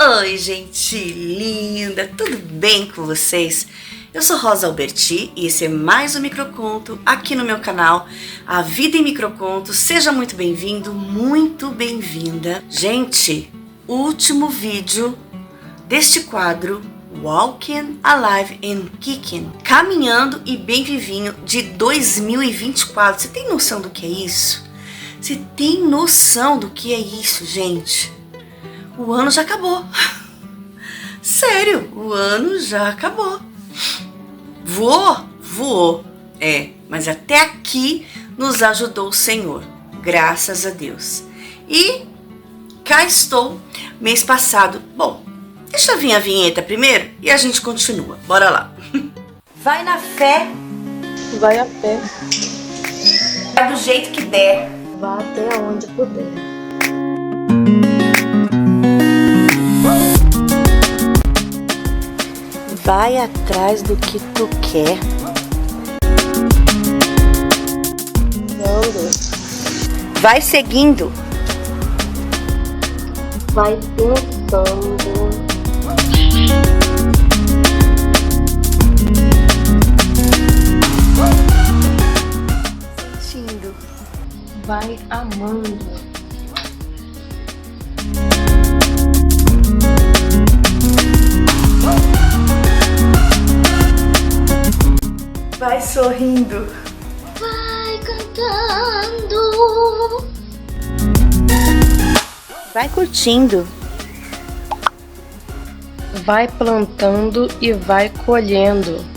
Oi, gente linda, tudo bem com vocês? Eu sou Rosa Alberti e esse é mais um microconto aqui no meu canal, A Vida em Microconto. Seja muito bem-vindo, muito bem-vinda. Gente, último vídeo deste quadro Walking, Alive and Kicking, caminhando e bem vivinho de 2024. Você tem noção do que é isso? Você tem noção do que é isso, gente? O ano já acabou. Sério, o ano já acabou. Voou. Mas até aqui nos ajudou o Senhor, graças a Deus. E cá estou, mês passado. Bom, deixa eu vir a vinheta primeiro e a gente continua. Bora lá. Vai na fé. Vai a pé. Vai do jeito que der. Vá até onde puder. Vai atrás do que tu quer. Andando. Vai seguindo. Vai pensando. Sentindo. Vai amando. Vai sorrindo. Vai cantando. Vai curtindo. Vai plantando e vai colhendo.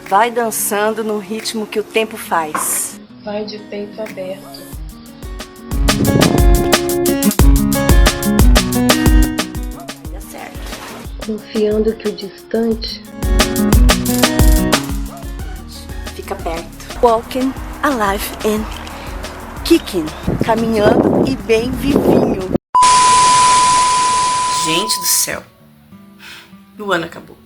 Vai dançando no ritmo que o tempo faz. Vai de peito aberto. Vai dar certo. Confiando que o distante Fica perto. Walking, alive and kicking. Caminhando e bem vivinho. Gente do céu. O ano acabou.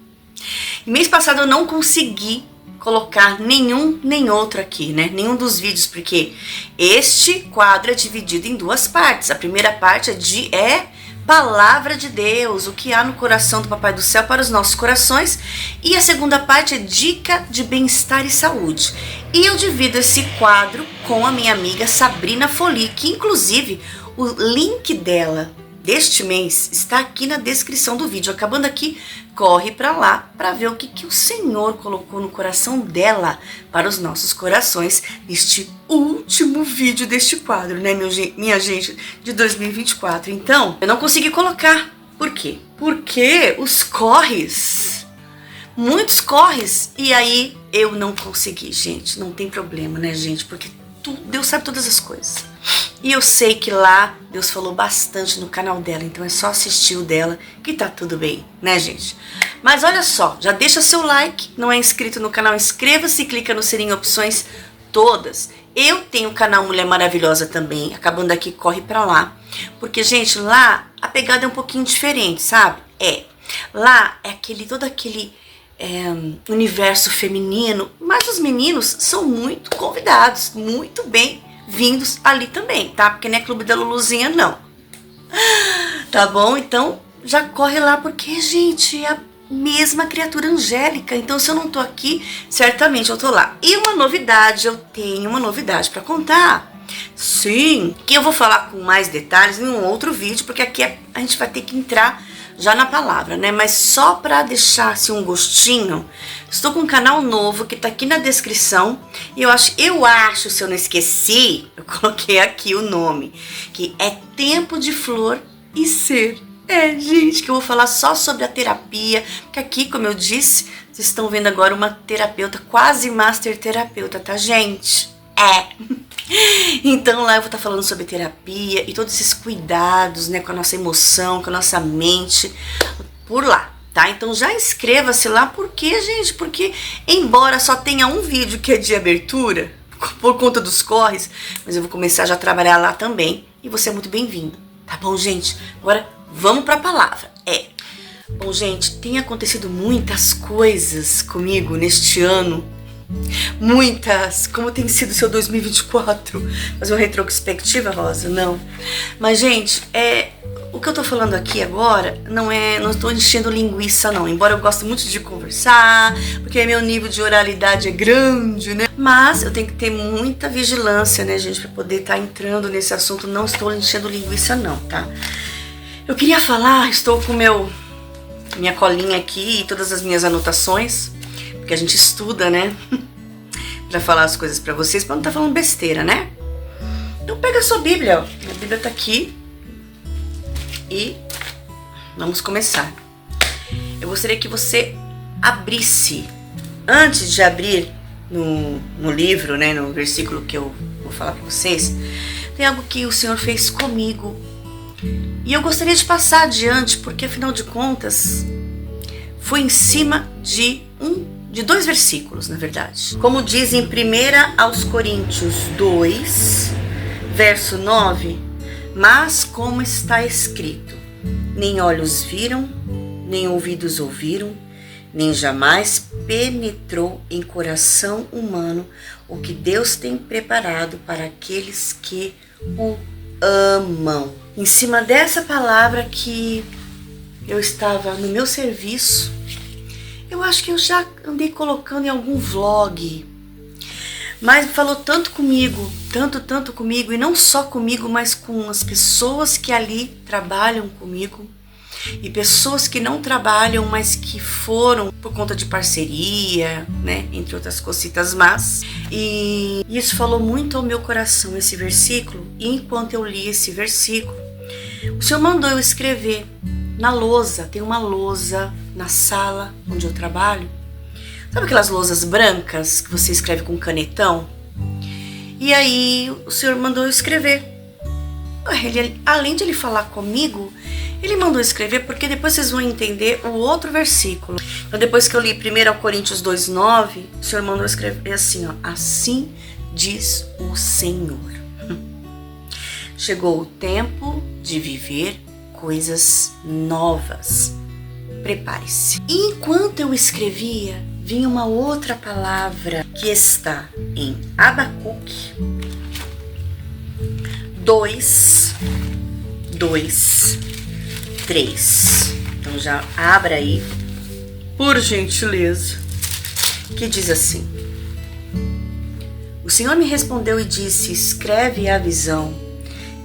E mês passado eu não consegui colocar nenhum nem outro aqui, né? Nenhum dos vídeos, porque este quadro é dividido em duas partes. A primeira parte é Palavra de Deus, o que há no coração do Papai do Céu para os nossos corações. E a segunda parte é Dica de Bem-Estar e Saúde. E eu divido esse quadro com a minha amiga Sabrina Foli, que inclusive o link dela deste mês está aqui na descrição do vídeo. Acabando aqui, corre para lá para ver o que o Senhor colocou no coração dela para os nossos corações neste último vídeo deste quadro, né, minha gente, de 2024. Então, eu não consegui colocar. Por quê? Porque os corres, muitos corres, e aí eu não consegui, gente. Não tem problema, né, gente? Porque Deus sabe todas as coisas. E eu sei que lá Deus falou bastante no canal dela, então é só assistir o dela que tá tudo bem, né, gente? Mas olha só, já deixa seu like, não é inscrito no canal, inscreva-se e clica no sininho opções todas. Eu tenho o canal Mulher Maravilhosa também, acabando aqui, corre pra lá. Porque, gente, lá a pegada é um pouquinho diferente, sabe? Lá é todo aquele universo feminino, mas os meninos são muito convidados, muito bem-vindos ali também, tá? Porque não é Clube da Luluzinha, não. Tá bom? Então, já corre lá, porque, gente, é a mesma criatura angélica. Então, se eu não tô aqui, certamente eu tô lá. E uma novidade, eu tenho uma novidade pra contar. Sim, que eu vou falar com mais detalhes em um outro vídeo, porque aqui a gente vai ter que entrar já na palavra, né? Mas só para deixar assim, um gostinho, estou com um canal novo que tá aqui na descrição. E eu acho, se eu não esqueci, eu coloquei aqui o nome, que é Tempo de Flor e Ser. Gente, que eu vou falar só sobre a terapia, que aqui, como eu disse, vocês estão vendo agora uma terapeuta, quase master terapeuta, tá, gente? Então lá eu vou estar falando sobre terapia e todos esses cuidados, né, com a nossa emoção, com a nossa mente, por lá, tá? Então já inscreva-se lá, porque, gente, porque embora só tenha um vídeo que é de abertura, por conta dos corres, mas eu vou começar já a trabalhar lá também, e você é muito bem-vindo, tá bom, gente? Agora vamos para a palavra. Então, gente, tem acontecido muitas coisas comigo neste ano. Muitas. Como tem sido o seu 2024? Fazer uma retrospectiva, Rosa? Não. Mas, gente, o que eu tô falando aqui agora não estou enchendo linguiça, não. Embora eu goste muito de conversar, porque meu nível de oralidade é grande, né? Mas eu tenho que ter muita vigilância, né, gente, pra poder estar entrando nesse assunto. Não estou enchendo linguiça, não, tá? Eu queria falar, estou com minha colinha aqui e todas as minhas anotações, porque a gente estuda, né? Pra falar as coisas pra vocês, pra não estar falando besteira, né? Então pega a sua Bíblia, ó. A Bíblia tá aqui. E vamos começar. Eu gostaria que você abrisse, antes de abrir no livro, né, no versículo que eu vou falar para vocês, tem algo que o Senhor fez comigo. E eu gostaria de passar adiante, porque afinal de contas, foi em cima de dois versículos, na verdade. Como diz em 1 aos Coríntios 2, verso 9, mas como está escrito, nem olhos viram, nem ouvidos ouviram, nem jamais penetrou em coração humano o que Deus tem preparado para aqueles que o amam. Em cima dessa palavra que eu estava no meu serviço, eu acho que eu já andei colocando em algum vlog, mas falou tanto comigo, tanto comigo, e não só comigo, mas com as pessoas que ali trabalham comigo, e pessoas que não trabalham, mas que foram por conta de parceria, né, entre outras cositas más. E isso falou muito ao meu coração, esse versículo, e enquanto eu li esse versículo, o Senhor mandou eu escrever na lousa. Tem uma lousa na sala onde eu trabalho. Sabe aquelas lousas brancas que você escreve com canetão? E aí o Senhor mandou eu escrever. Além de ele falar comigo, ele mandou escrever, porque depois vocês vão entender o outro versículo. Então, depois que eu li 1 Coríntios 2,9, o Senhor mandou escrever assim, ó. Assim diz o Senhor. Chegou o tempo de viver coisas novas. Prepare-se. E enquanto eu escrevia, vinha uma outra palavra que está em Abacuque 2, 3. Então já abra aí, por gentileza, que diz assim: O Senhor me respondeu e disse: escreve a visão,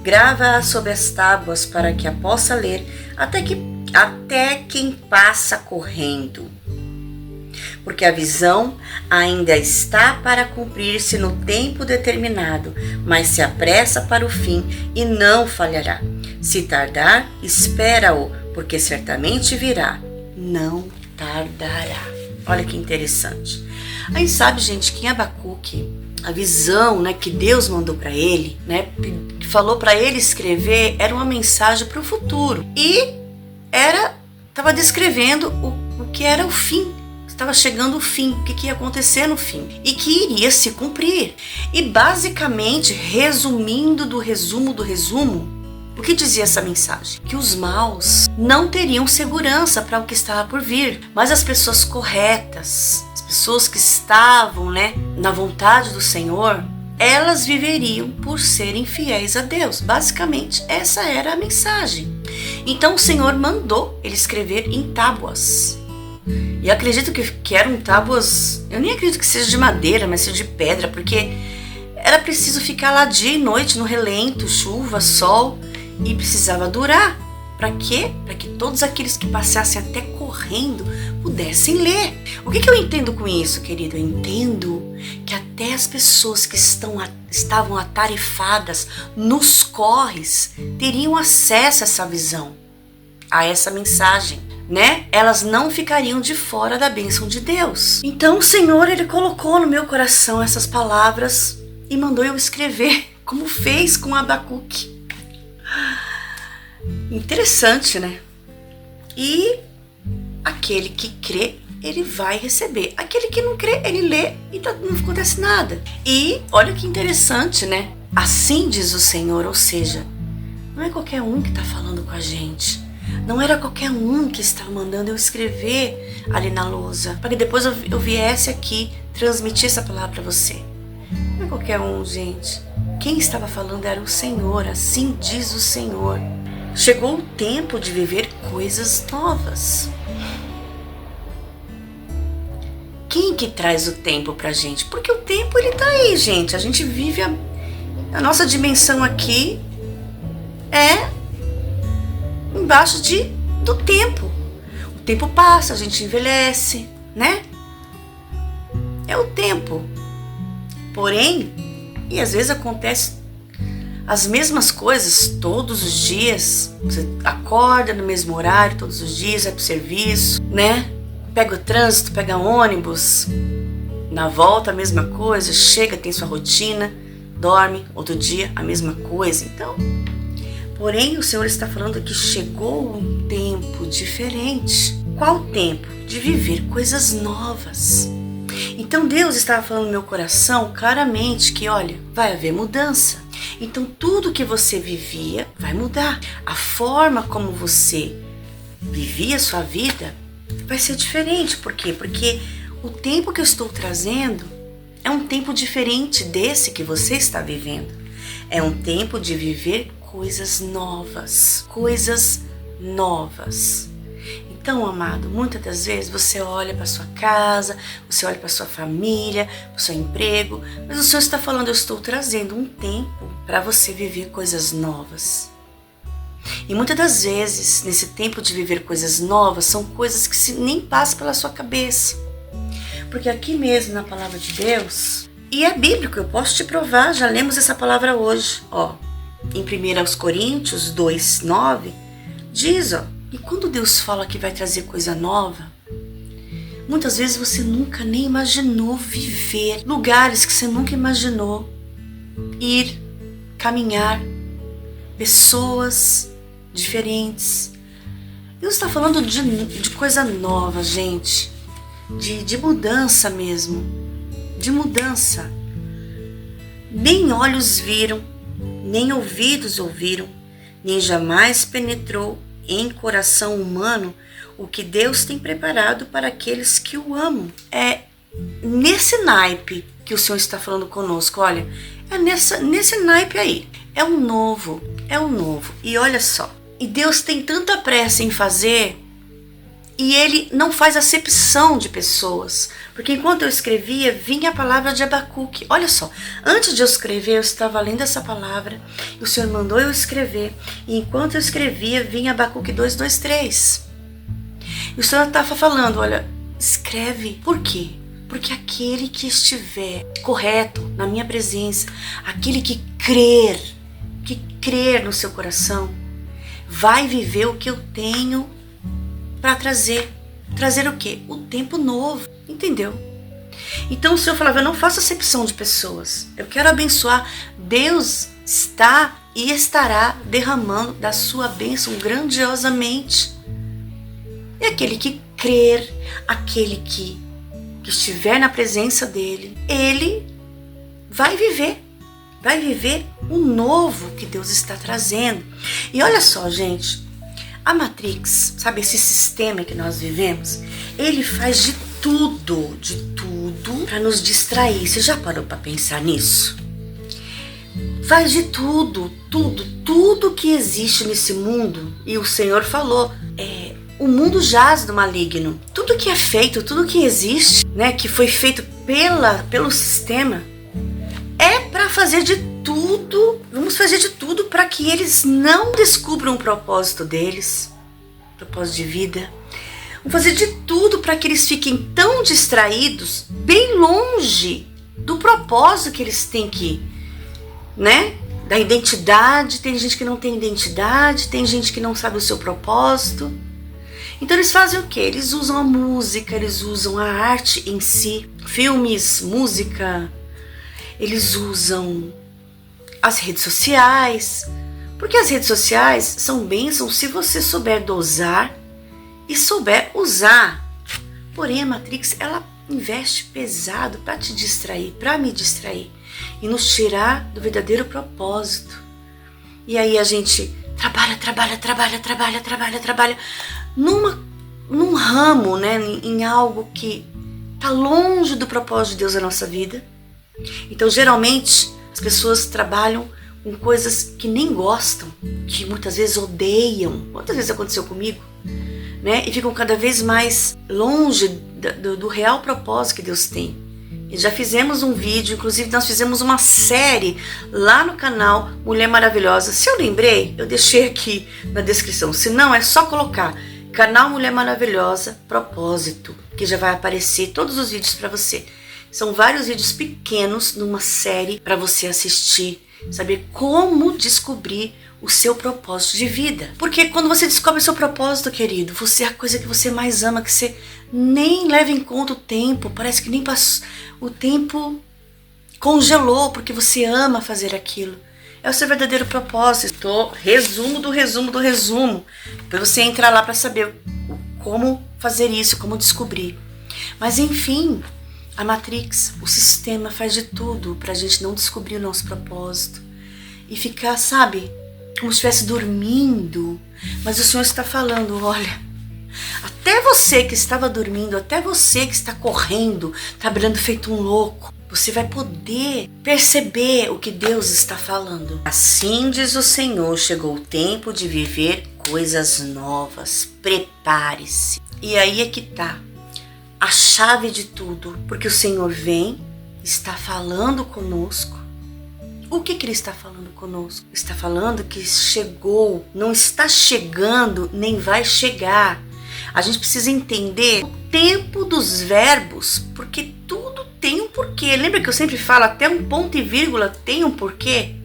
grava-a sobre as tábuas para que a possa ler até quem passa correndo. Porque a visão ainda está para cumprir-se no tempo determinado, mas se apressa para o fim e não falhará. Se tardar, espera-o, porque certamente virá, não tardará. Olha que interessante. Aí sabe, gente, que em Abacuque, a visão, né, que Deus mandou para ele, né, que falou para ele escrever, era uma mensagem para o futuro. E estava descrevendo o que era o fim. Estava chegando o fim, o que ia acontecer no fim e que iria se cumprir. E basicamente, resumindo do resumo, o que dizia essa mensagem? Que os maus não teriam segurança para o que estava por vir, mas as pessoas corretas, as pessoas que estavam, né, na vontade do Senhor, elas viveriam por serem fiéis a Deus. Basicamente, essa era a mensagem. Então o Senhor mandou ele escrever em tábuas. E eu acredito que eram tábuas, eu nem acredito que seja de madeira, mas seja de pedra, porque era preciso ficar lá dia e noite no relento, chuva, sol, e precisava durar. Para quê? Para que todos aqueles que passassem até correndo pudessem ler. O que eu entendo com isso, querido? Eu entendo que até as pessoas que estavam atarefadas nos corres teriam acesso a essa visão, a essa mensagem, né? Elas não ficariam de fora da bênção de Deus. Então o Senhor, ele colocou no meu coração essas palavras e mandou eu escrever, como fez com Abacuque. Interessante, né? E aquele que crê, ele vai receber. Aquele que não crê, ele lê e não acontece nada. E olha que interessante, né? Assim diz o Senhor, ou seja, não é qualquer um que está falando com a gente. Não era qualquer um que estava mandando eu escrever ali na lousa, para que depois eu viesse aqui transmitir essa palavra para você. Não é qualquer um, gente. Quem estava falando era o Senhor, assim diz o Senhor. Chegou o tempo de viver coisas novas. Quem que traz o tempo pra gente? Porque o tempo, ele tá aí, gente. A gente vive a nossa dimensão aqui é embaixo do tempo. O tempo passa, a gente envelhece, né? É o tempo. Porém, e às vezes acontece as mesmas coisas todos os dias. Você acorda no mesmo horário todos os dias, vai pro serviço, né? Pega o trânsito, pega ônibus. Na volta a mesma coisa, chega, tem sua rotina, dorme, outro dia a mesma coisa. Então, porém o Senhor está falando que chegou um tempo diferente. Qual tempo? De viver coisas novas. Então Deus estava falando no meu coração claramente que, olha, vai haver mudança. Então tudo que você vivia vai mudar. A forma como você vivia a sua vida vai ser diferente. Por quê? Porque o tempo que eu estou trazendo é um tempo diferente desse que você está vivendo. É um tempo de viver coisas novas. Coisas novas. Então, amado, muitas das vezes você olha para sua casa, você olha para sua família, para o seu emprego, mas o Senhor está falando, eu estou trazendo um tempo para você viver coisas novas. E muitas das vezes, nesse tempo de viver coisas novas, são coisas que nem passam pela sua cabeça. Porque aqui mesmo na palavra de Deus, e é bíblico, eu posso te provar, já lemos essa palavra hoje, ó, em 1 Coríntios 2:9, diz, ó, e quando Deus fala que vai trazer coisa nova, muitas vezes você nunca nem imaginou viver lugares que você nunca imaginou ir, caminhar, pessoas diferentes. Deus está falando de coisa nova, gente, de mudança mesmo, de mudança. Nem olhos viram, nem ouvidos ouviram, nem jamais penetrou em coração humano o que Deus tem preparado para aqueles que o amam. É nesse naipe que o Senhor está falando conosco, olha, é nesse naipe aí. É um novo. E olha só, e Deus tem tanta pressa em fazer, e Ele não faz acepção de pessoas, porque enquanto eu escrevia, vinha a palavra de Abacuque. Olha só, antes de eu escrever, eu estava lendo essa palavra, e o Senhor mandou eu escrever, e enquanto eu escrevia, vinha Abacuque 2:3. E o Senhor estava falando, olha, escreve. Por quê? Porque aquele que estiver correto na minha presença, aquele que crer no seu coração, vai viver o que eu tenho para trazer. Trazer o quê? O tempo novo, entendeu? Então o Senhor falava, eu não faço acepção de pessoas, eu quero abençoar. Deus está e estará derramando da sua bênção grandiosamente. E aquele que crer, aquele que estiver na presença dele, ele vai viver o novo que Deus está trazendo. E olha só, gente, a Matrix, sabe, esse sistema que nós vivemos, ele faz de tudo para nos distrair. Você já parou para pensar nisso? Faz de tudo que existe nesse mundo. E o Senhor falou, o mundo jaz do maligno. Tudo que é feito, tudo que existe, né, que foi feito pelo sistema, é para fazer de tudo, vamos fazer de tudo para que eles não descubram o propósito deles, propósito de vida. Vamos fazer de tudo para que eles fiquem tão distraídos, bem longe do propósito que eles têm que, né? Da identidade. Tem gente que não tem identidade, tem gente que não sabe o seu propósito. Então eles fazem o quê? Eles usam a música, eles usam a arte em si, filmes, música, eles usam as redes sociais, porque as redes sociais são bênçãos se você souber dosar e souber usar. Porém a Matrix, ela investe pesado para te distrair, para me distrair e nos tirar do verdadeiro propósito. E aí a gente trabalha num ramo, né, em algo que tá longe do propósito de Deus na nossa vida. Então, geralmente, as pessoas trabalham com coisas que nem gostam, que muitas vezes odeiam. Quantas vezes aconteceu comigo? Né? E ficam cada vez mais longe do real propósito que Deus tem. E já fizemos um vídeo, inclusive nós fizemos uma série lá no canal Mulher Maravilhosa. Se eu lembrei, eu deixei aqui na descrição. Se não, é só colocar canal Mulher Maravilhosa Propósito, que já vai aparecer todos os vídeos para você. São vários vídeos pequenos numa série para você assistir, saber como descobrir o seu propósito de vida. Porque quando você descobre o seu propósito, querido, você é a coisa que você mais ama, que você nem leva em conta o tempo, parece que nem passou, o tempo congelou, porque você ama fazer aquilo. É o seu verdadeiro propósito. Resumo do resumo. Depois você entra lá para saber como fazer isso, como descobrir. Mas enfim, a Matrix, o sistema faz de tudo para a gente não descobrir o nosso propósito e ficar, sabe, como se estivesse dormindo. Mas o Senhor está falando, olha, até você que estava dormindo, até você que está correndo, trabalhando feito um louco, você vai poder perceber o que Deus está falando. Assim diz o Senhor, chegou o tempo de viver coisas novas. Prepare-se. E aí é que tá a chave de tudo, porque o Senhor vem, está falando conosco. O que Ele está falando conosco? Está falando que chegou, não está chegando, nem vai chegar. A gente precisa entender o tempo dos verbos, porque tudo tem um porquê. Lembra que eu sempre falo, até um ponto e vírgula tem um porquê?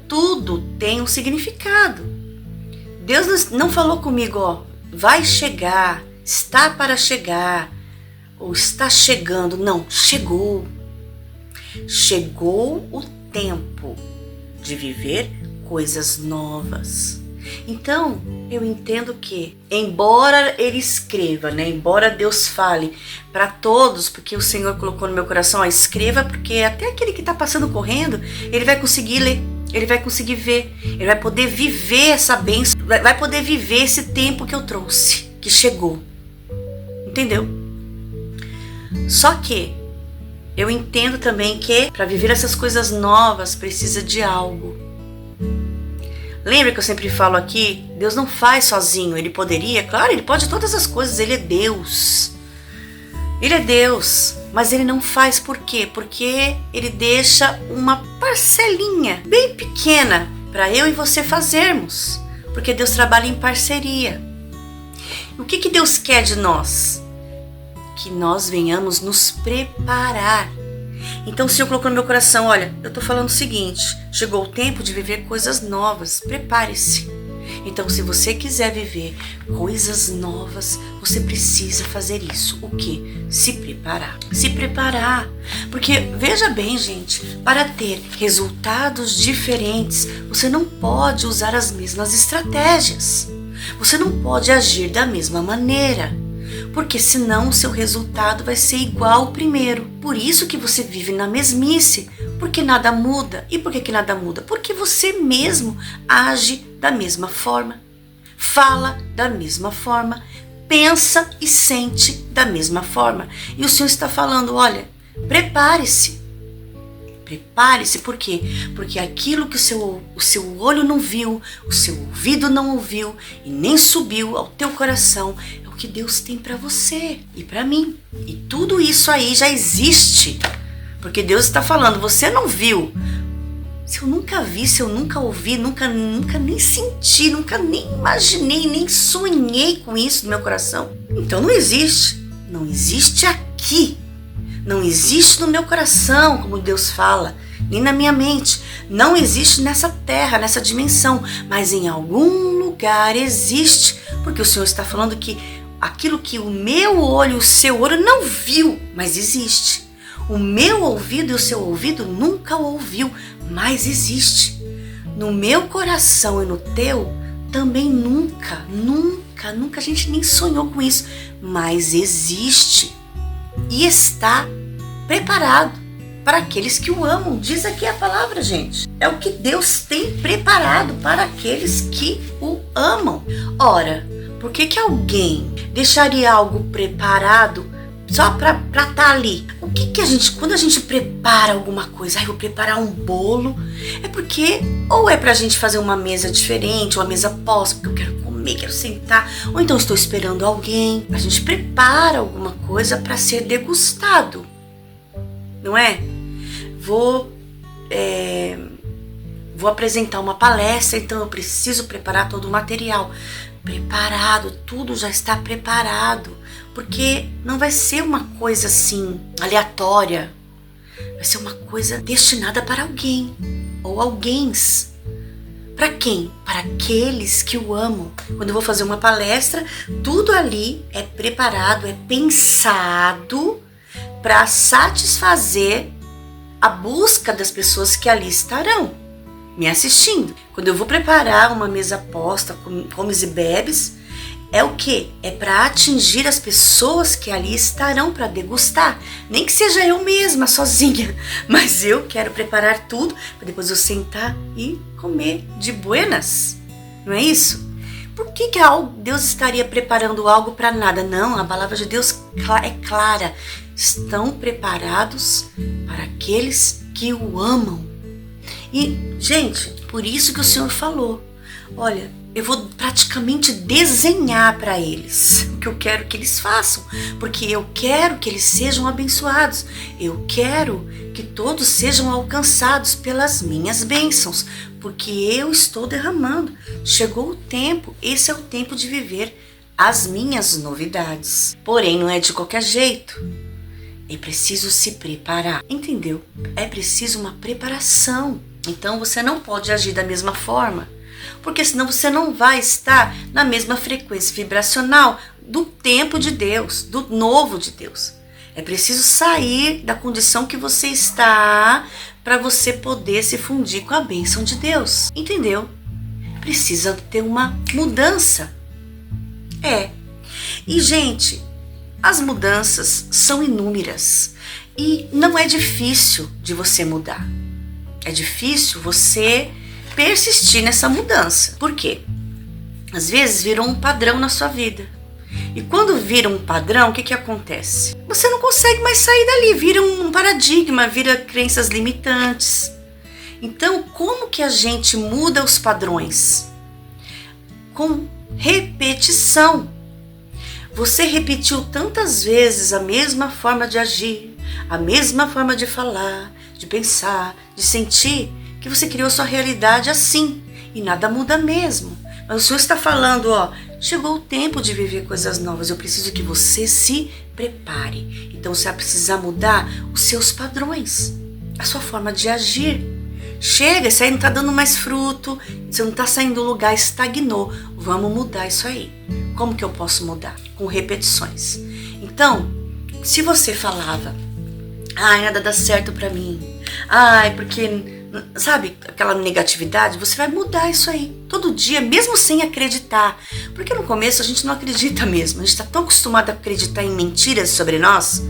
Tudo tem um significado. Deus não falou comigo, ó, vai chegar, está para chegar, ou está chegando. Não, chegou. Chegou o tempo de viver coisas novas. Então, eu entendo que, embora Ele escreva, né, embora Deus fale para todos, porque o Senhor colocou no meu coração, ó, escreva, porque até aquele que está passando correndo, ele vai conseguir ler, ele vai conseguir ver, ele vai poder viver essa bênção, vai poder viver esse tempo que eu trouxe, que chegou. Entendeu? Só que eu entendo também que para viver essas coisas novas precisa de algo. Lembra que eu sempre falo aqui, Deus não faz sozinho, Ele poderia, claro, Ele pode todas as coisas, Ele é Deus. Ele é Deus, mas Ele não faz por quê? Porque Ele deixa uma parcelinha bem pequena para eu e você fazermos, porque Deus trabalha em parceria. O que Deus quer de nós? Que nós venhamos nos preparar. Então o Senhor colocou no meu coração, olha, eu estou falando o seguinte, chegou o tempo de viver coisas novas, prepare-se. Então se você quiser viver coisas novas, você precisa fazer isso. O quê? Se preparar. Se preparar. Porque, veja bem, gente, para ter resultados diferentes, você não pode usar as mesmas estratégias. Você não pode agir da mesma maneira. Porque senão o seu resultado vai ser igual ao primeiro. Por isso que você vive na mesmice, porque nada muda. E por que nada muda? Porque você mesmo age da mesma forma, fala da mesma forma, pensa e sente da mesma forma. E o Senhor está falando, olha, prepare-se. Prepare-se, por quê? Porque aquilo que o seu olho não viu, o seu ouvido não ouviu e nem subiu ao teu coração, que Deus tem para você e para mim. E tudo isso aí já existe. Porque Deus está falando, você não viu. Se eu nunca vi, se eu nunca ouvi, nunca nem senti, nunca nem imaginei, nem sonhei com isso no meu coração, então não existe. Não existe aqui. Não existe no meu coração, como Deus fala, nem na minha mente. Não existe nessa terra, nessa dimensão. Mas em algum lugar existe. Porque o Senhor está falando que aquilo que o meu olho, o seu olho não viu, mas existe. O meu ouvido e o seu ouvido nunca ouviu, mas existe. No meu coração e no teu, também nunca a gente nem sonhou com isso, mas existe. E está preparado. para aqueles que o amam. Diz aqui a palavra, gente. É o que Deus tem preparado para aqueles que o amam. Ora, por que alguém deixaria algo preparado só para estar ali? O que a gente, quando a gente prepara alguma coisa, vou preparar um bolo, é porque ou é pra gente fazer uma mesa diferente, uma mesa posta, porque eu quero comer, quero sentar, ou então estou esperando alguém. A gente prepara alguma coisa para ser degustado, não é? Vou apresentar uma palestra, então eu preciso preparar todo o material. Preparado, tudo já está preparado, porque não vai ser uma coisa assim aleatória, vai ser uma coisa destinada para alguém ou alguéms. Para quem? Para aqueles que o amam. Quando eu vou fazer uma palestra, tudo ali é preparado, é pensado para satisfazer a busca das pessoas que ali estarão me assistindo. Quando eu vou preparar uma mesa posta com comes e bebes, é o quê? É para atingir as pessoas que ali estarão para degustar. Nem que seja eu mesma, sozinha, mas eu quero preparar tudo para depois eu sentar e comer de buenas. Não é isso? Por que Deus estaria preparando algo para nada? Não, a palavra de Deus é clara. Estão preparados para aqueles que o amam. E, gente, por isso que o Senhor falou, olha, eu vou praticamente desenhar para eles o que eu quero que eles façam, porque eu quero que eles sejam abençoados, eu quero que todos sejam alcançados pelas minhas bênçãos, porque eu estou derramando. Chegou o tempo, esse é o tempo de viver as minhas novidades. Porém, não é de qualquer jeito. É preciso se preparar, entendeu? É preciso uma preparação. Então você não pode agir da mesma forma, porque senão você não vai estar na mesma frequência vibracional do tempo de Deus, do novo de Deus. É preciso sair da condição que você está para você poder se fundir com a bênção de Deus, entendeu? Precisa ter uma mudança. E gente, as mudanças são inúmeras e não é difícil de você mudar. É difícil você persistir nessa mudança. Por quê? Às vezes virou um padrão na sua vida. E quando vira um padrão, o que acontece? Você não consegue mais sair dali, vira um paradigma, vira crenças limitantes. Então, como que a gente muda os padrões? Com repetição. Você repetiu tantas vezes a mesma forma de agir, a mesma forma de falar, de pensar, de sentir, que você criou sua realidade assim, e nada muda mesmo. Mas o Senhor está falando, chegou o tempo de viver coisas novas, eu preciso que você se prepare. Então você vai precisar mudar os seus padrões, a sua forma de agir. Chega, isso aí não está dando mais fruto, você não está saindo do lugar, estagnou. Vamos mudar isso aí. Como que eu posso mudar? Com repetições. Então, se você falava, nada dá certo pra mim, porque, sabe, aquela negatividade, você vai mudar isso aí, todo dia, mesmo sem acreditar, porque no começo a gente não acredita mesmo, a gente está tão acostumado a acreditar em mentiras sobre nós,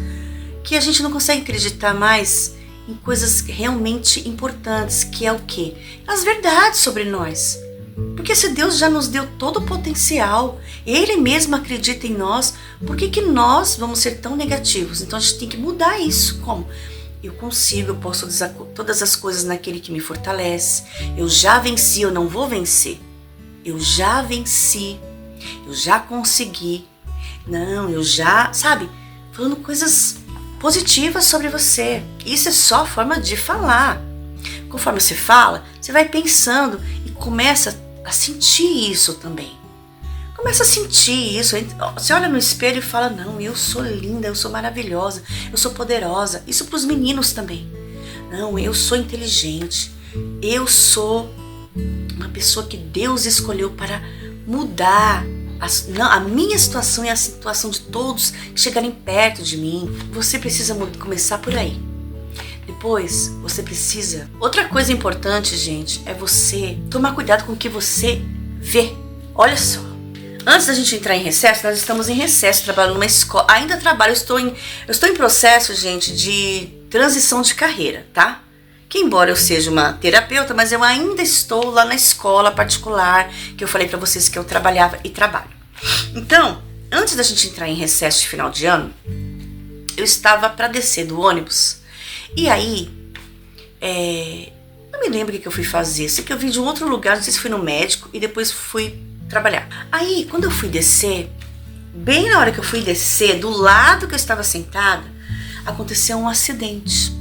que a gente não consegue acreditar mais em coisas realmente importantes, que é o quê? As verdades sobre nós. Porque se Deus já nos deu todo o potencial, Ele mesmo acredita em nós, por que nós vamos ser tão negativos? Então a gente tem que mudar isso. Como? Eu consigo, eu posso dizer todas as coisas naquele que me fortalece. Eu já venci, eu não vou vencer. Eu já venci, eu já consegui. Não, eu já, sabe? Falando coisas positivas sobre você. Isso é só forma de falar. Conforme você fala, você vai pensando e começa a sentir isso também. Começa a sentir isso. Você olha no espelho e fala, não, eu sou linda, eu sou maravilhosa, eu sou poderosa. Isso para os meninos também. Não, eu sou inteligente. Eu sou uma pessoa que Deus escolheu para mudar a minha situação e a situação de todos que chegarem perto de mim. Você precisa começar por aí. Depois, você precisa... Outra coisa importante, gente, é você tomar cuidado com o que você vê. Olha só. Antes da gente entrar em recesso, nós estamos em recesso, trabalhando numa escola. Ainda trabalho, eu estou em processo, gente, de transição de carreira, tá? Que embora eu seja uma terapeuta, mas eu ainda estou lá na escola particular, que eu falei pra vocês que eu trabalhava e trabalho. Então, antes da gente entrar em recesso de final de ano, eu estava para descer do ônibus. E aí, não me lembro o que eu fui fazer. Sei que eu vim de um outro lugar, não sei se fui no médico, e depois fui trabalhar. Aí, quando eu fui descer, bem na hora que eu fui descer, do lado que eu estava sentada, aconteceu um acidente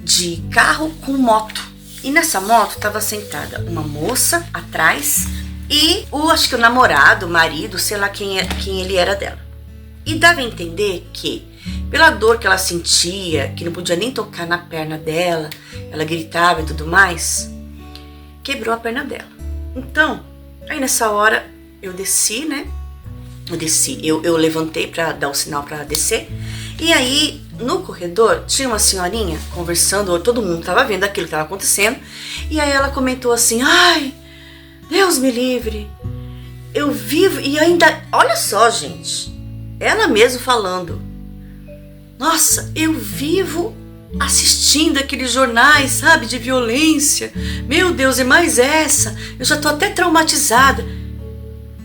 de carro com moto. E nessa moto estava sentada uma moça atrás e acho que o namorado, o marido, sei lá quem ele era dela. E dava a entender que, pela dor que ela sentia, que não podia nem tocar na perna dela, ela gritava e tudo mais, quebrou a perna dela. Então, aí nessa hora eu desci, né? Eu levantei para dar o sinal para descer. E aí, no corredor, tinha uma senhorinha conversando, todo mundo estava vendo aquilo que estava acontecendo. E aí ela comentou assim, ai, Deus me livre, eu vivo, e ainda, olha só, gente, ela mesma falando, nossa, eu vivo assistindo aqueles jornais, sabe, de violência, meu Deus, é mais essa, eu já tô até traumatizada.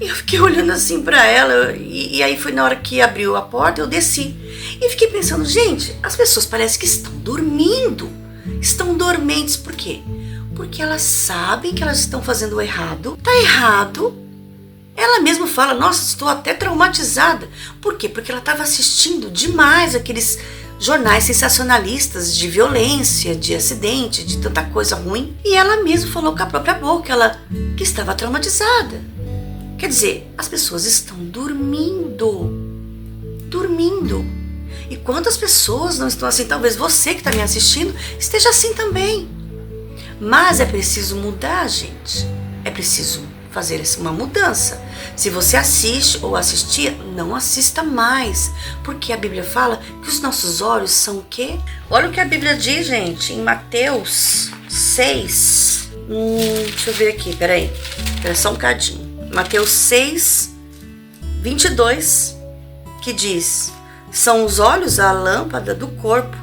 E eu fiquei olhando assim pra ela, e aí foi na hora que abriu a porta, eu desci. E fiquei pensando, gente, as pessoas parecem que estão dormindo, estão dormentes, por quê? Porque elas sabem que elas estão fazendo o errado, tá errado. Ela mesma fala, nossa, estou até traumatizada. Por quê? Porque ela estava assistindo demais aqueles jornais sensacionalistas de violência, de acidente, de tanta coisa ruim. E ela mesma falou com a própria boca, que estava traumatizada. Quer dizer, as pessoas estão dormindo. E quantas pessoas não estão assim? Talvez você que está me assistindo esteja assim também. Mas é preciso mudar, gente. É preciso fazer uma mudança. Se você assiste ou assistia, não assista mais. Porque a Bíblia fala que os nossos olhos são o quê? Olha o que a Bíblia diz, gente, em Mateus 6. Deixa eu ver aqui, peraí. Espera só um cadinho. Mateus 6, 22, que diz, são os olhos a lâmpada do corpo.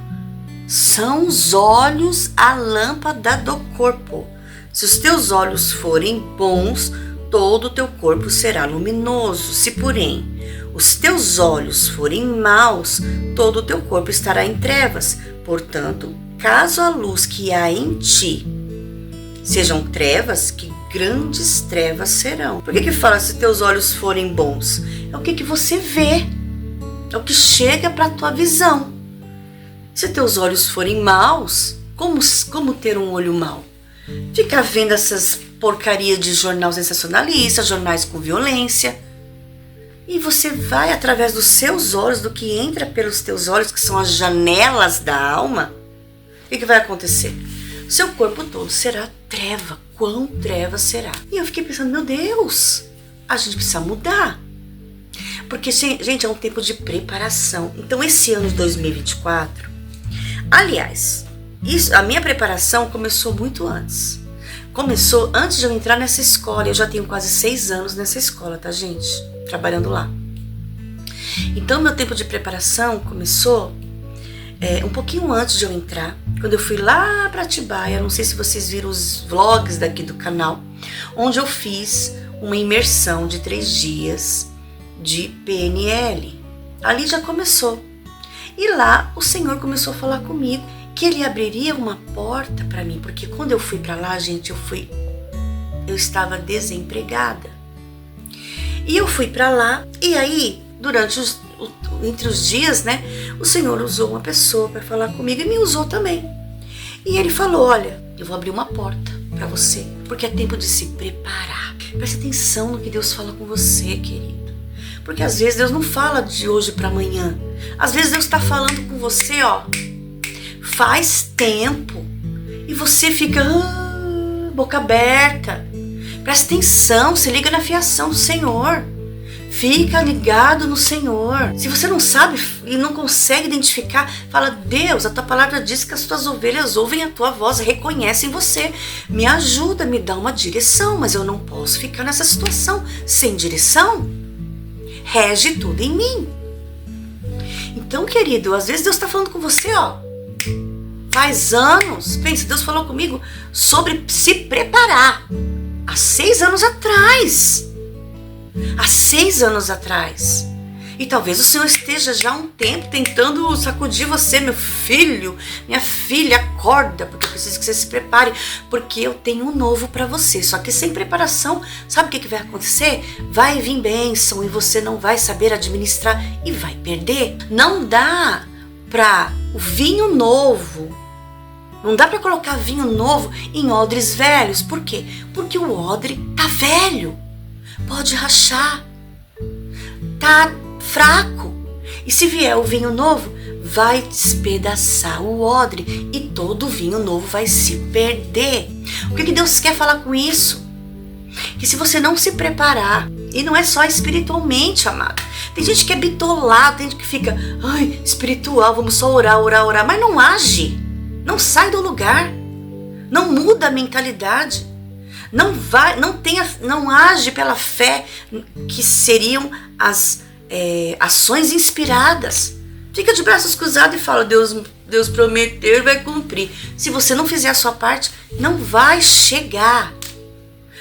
São os olhos a lâmpada do corpo. Se os teus olhos forem bons, todo o teu corpo será luminoso. Se, porém, os teus olhos forem maus, todo o teu corpo estará em trevas. Portanto, caso a luz que há em ti sejam trevas, que grandes trevas serão. Por que fala se teus olhos forem bons? É o que você vê. É o que chega para a tua visão. Se teus olhos forem maus, como ter um olho mau? Ficar vendo essas porcarias de jornal sensacionalista, jornais com violência. E você vai, através dos seus olhos, do que entra pelos teus olhos, que são as janelas da alma, o que vai acontecer? Seu corpo todo será treva. Quão treva será? E eu fiquei pensando, meu Deus, a gente precisa mudar. Porque, gente, é um tempo de preparação. Então, esse ano de 2024, aliás, a minha preparação começou muito antes. Começou antes de eu entrar nessa escola. Eu já tenho quase 6 anos nessa escola, tá, gente? Trabalhando lá. Então, meu tempo de preparação começou um pouquinho antes de eu entrar, quando eu fui lá para Atibaia. Não sei se vocês viram os vlogs daqui do canal, onde eu fiz uma imersão de 3 dias de PNL. Ali já começou. E lá o Senhor começou a falar comigo que Ele abriria uma porta para mim, porque quando eu fui para lá, gente, eu estava desempregada. E eu fui para lá, e aí, entre os dias, né, o Senhor usou uma pessoa para falar comigo e me usou também. E Ele falou, olha, eu vou abrir uma porta para você, porque é tempo de se preparar. Preste atenção no que Deus fala com você, querido. Porque às vezes Deus não fala de hoje para amanhã. Às vezes Deus está falando com você, faz tempo. E você fica boca aberta. Presta atenção, se liga na fiação do Senhor. Fica ligado no Senhor. Se você não sabe e não consegue identificar, fala, Deus, a tua palavra diz que as tuas ovelhas ouvem a tua voz, reconhecem você. Me ajuda, me dá uma direção, mas eu não posso ficar nessa situação sem direção. Rege tudo em mim. Então, querido, às vezes Deus está falando com você, Faz anos. Pensa, Deus falou comigo sobre se preparar. Há 6 anos atrás. Há 6 anos atrás. E talvez o Senhor esteja já há um tempo tentando sacudir você, meu filho, minha filha, acorda, porque eu preciso que você se prepare, porque eu tenho um novo para você. Só que sem preparação, sabe o que vai acontecer? Vai vir bênção e você não vai saber administrar e vai perder. Não dá para o vinho novo, não dá para colocar vinho novo em odres velhos. Por quê? Porque o odre tá velho, pode rachar, tá fraco. E se vier o vinho novo, vai despedaçar o odre e todo o vinho novo vai se perder. O que Deus quer falar com isso? Que se você não se preparar, e não é só espiritualmente, amado. Tem gente que é bitolado, tem gente que fica, ai, espiritual, vamos só orar, mas não age, não sai do lugar, não muda a mentalidade, não age pela fé, que seriam as ações inspiradas. Fica de braços cruzados e fala, Deus prometeu e vai cumprir. Se você não fizer a sua parte, não vai chegar.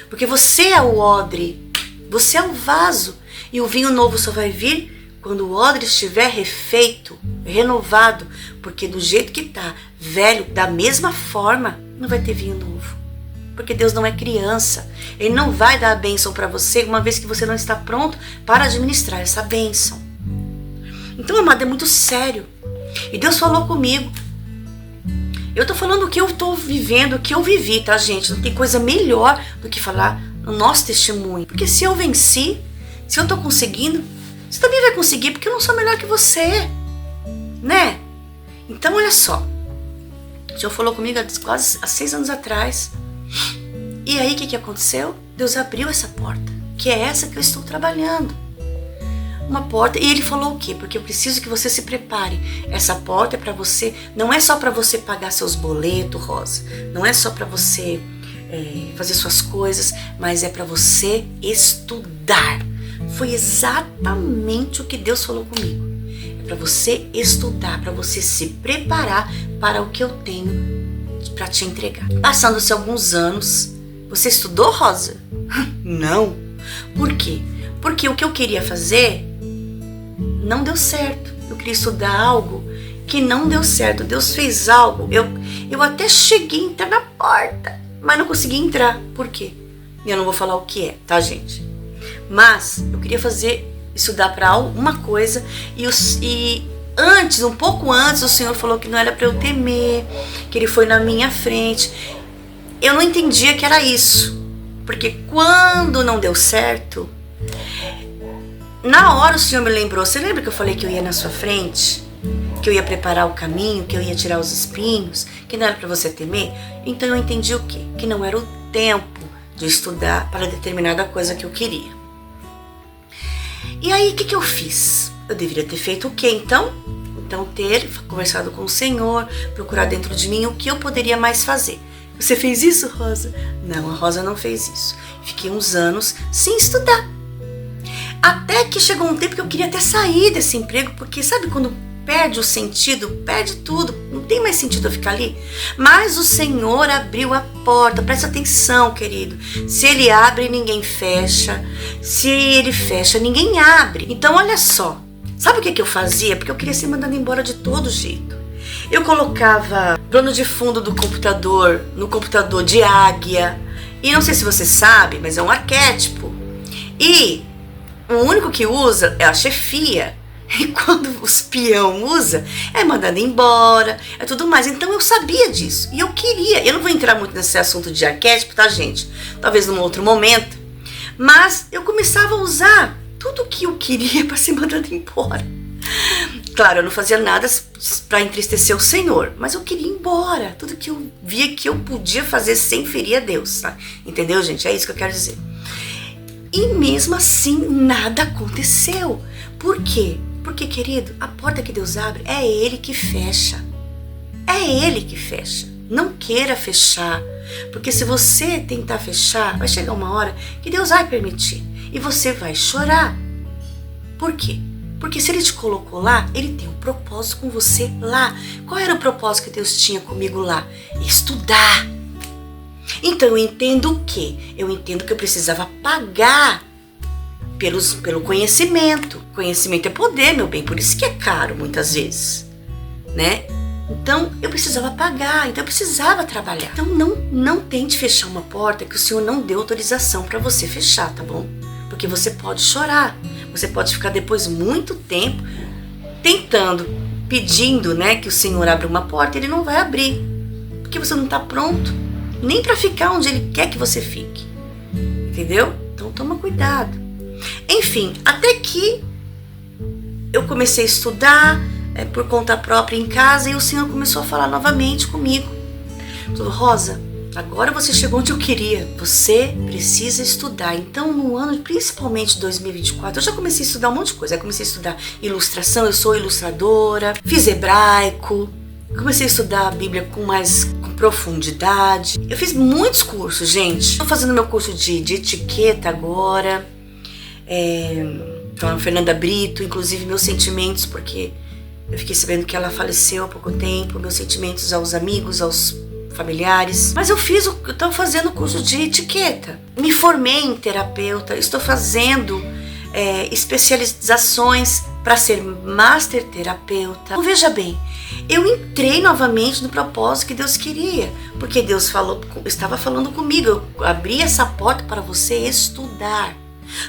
Porque você é o odre, você é o vaso. E o vinho novo só vai vir quando o odre estiver refeito, renovado. Porque do jeito que está, velho, da mesma forma, não vai ter vinho novo. Porque Deus não é criança. Ele não vai dar a bênção para você uma vez que você não está pronto para administrar essa bênção. Então, amado, é muito sério. E Deus falou comigo. Eu tô falando o que eu tô vivendo, o que eu vivi, tá, gente? Não tem coisa melhor do que falar no nosso testemunho. Porque se eu venci, se eu tô conseguindo, você também vai conseguir, porque eu não sou melhor que você, né? Então, olha só. O Senhor falou comigo quase há 6 anos atrás. E aí, o que aconteceu? Deus abriu essa porta, que é essa que eu estou trabalhando. Uma porta, e Ele falou o quê? Porque eu preciso que você se prepare. Essa porta é para você, não é só para você pagar seus boletos, Rosa. Não é só para você fazer suas coisas, mas é para você estudar. Foi exatamente o que Deus falou comigo. É para você estudar, para você se preparar para o que eu tenho para te entregar. Passando-se alguns anos, você estudou, Rosa? Não. Por quê? Porque o que eu queria fazer não deu certo. Eu queria estudar algo que não deu certo. Deus fez algo. Eu até cheguei a entrar na porta, mas não consegui entrar. Por quê? Eu não vou falar o que é, tá, gente? Mas eu queria estudar para alguma coisa e antes, um pouco antes, o Senhor falou que não era para eu temer, que Ele foi na minha frente. Eu não entendia que era isso, porque quando não deu certo, na hora o Senhor me lembrou, você lembra que eu falei que eu ia na sua frente? Que eu ia preparar o caminho, que eu ia tirar os espinhos, que não era para você temer? Então eu entendi o quê? Que não era o tempo de estudar para determinada coisa que eu queria. E aí, o que eu fiz? Eu deveria ter feito o quê, então? Então, ter conversado com o Senhor, procurar dentro de mim o que eu poderia mais fazer. Você fez isso, Rosa? Não, a Rosa não fez isso. Fiquei uns anos sem estudar. Até que chegou um tempo que eu queria até sair desse emprego, porque sabe quando perde o sentido, perde tudo, não tem mais sentido eu ficar ali? Mas o Senhor abriu a porta, presta atenção, querido. Se Ele abre, ninguém fecha. Se Ele fecha, ninguém abre. Então, olha só. Sabe o que eu fazia? Porque eu queria ser mandada embora de todo jeito. Eu colocava plano de fundo do computador, no computador de águia. E não sei se você sabe, mas é um arquétipo. E o único que usa é a chefia. E quando os peão usa, é mandado embora, é tudo mais. Então eu sabia disso. E eu queria. Eu não vou entrar muito nesse assunto de arquétipo, tá, gente? Talvez num outro momento. Mas eu começava a usar tudo que eu queria para ser mandado embora. Claro, eu não fazia nada para entristecer o Senhor, mas eu queria ir embora. Tudo que eu via que eu podia fazer sem ferir a Deus, tá? Entendeu, gente? É isso que eu quero dizer. E mesmo assim, nada aconteceu. Por quê? Porque, querido, a porta que Deus abre é Ele que fecha. É Ele que fecha. Não queira fechar. Porque se você tentar fechar, vai chegar uma hora que Deus vai permitir. E você vai chorar. Por quê? Porque se ele te colocou lá, ele tem um propósito com você lá. Qual era o propósito que Deus tinha comigo lá? Estudar. Então eu entendo o quê? Eu entendo que eu precisava pagar pelo conhecimento. Conhecimento é poder, meu bem, por isso que é caro muitas vezes, né? Então eu precisava pagar, então eu precisava trabalhar. Então não tente fechar uma porta que o Senhor não deu autorização para você fechar, tá bom? Porque você pode chorar, você pode ficar depois muito tempo tentando, pedindo, né, que o Senhor abra uma porta, ele não vai abrir, porque você não está pronto nem para ficar onde ele quer que você fique, entendeu? Então toma cuidado. Enfim, até que eu comecei a estudar por conta própria em casa e o Senhor começou a falar novamente comigo. Falou: Rosa, agora você chegou onde eu queria. Você precisa estudar. Então, no ano, principalmente 2024, eu já comecei a estudar um monte de coisa. Eu comecei a estudar ilustração, eu sou ilustradora, fiz hebraico, comecei a estudar a Bíblia com profundidade. Eu fiz muitos cursos, gente. Estou fazendo meu curso de etiqueta agora. Com a Fernanda Brito, inclusive meus sentimentos, porque eu fiquei sabendo que ela faleceu há pouco tempo, meus sentimentos aos amigos, aos familiares. Mas eu estou fazendo curso de etiqueta. Me formei em terapeuta, estou fazendo especializações para ser master terapeuta. Então, veja bem, eu entrei novamente no propósito que Deus queria, porque Deus estava falando comigo, eu abri essa porta para você estudar.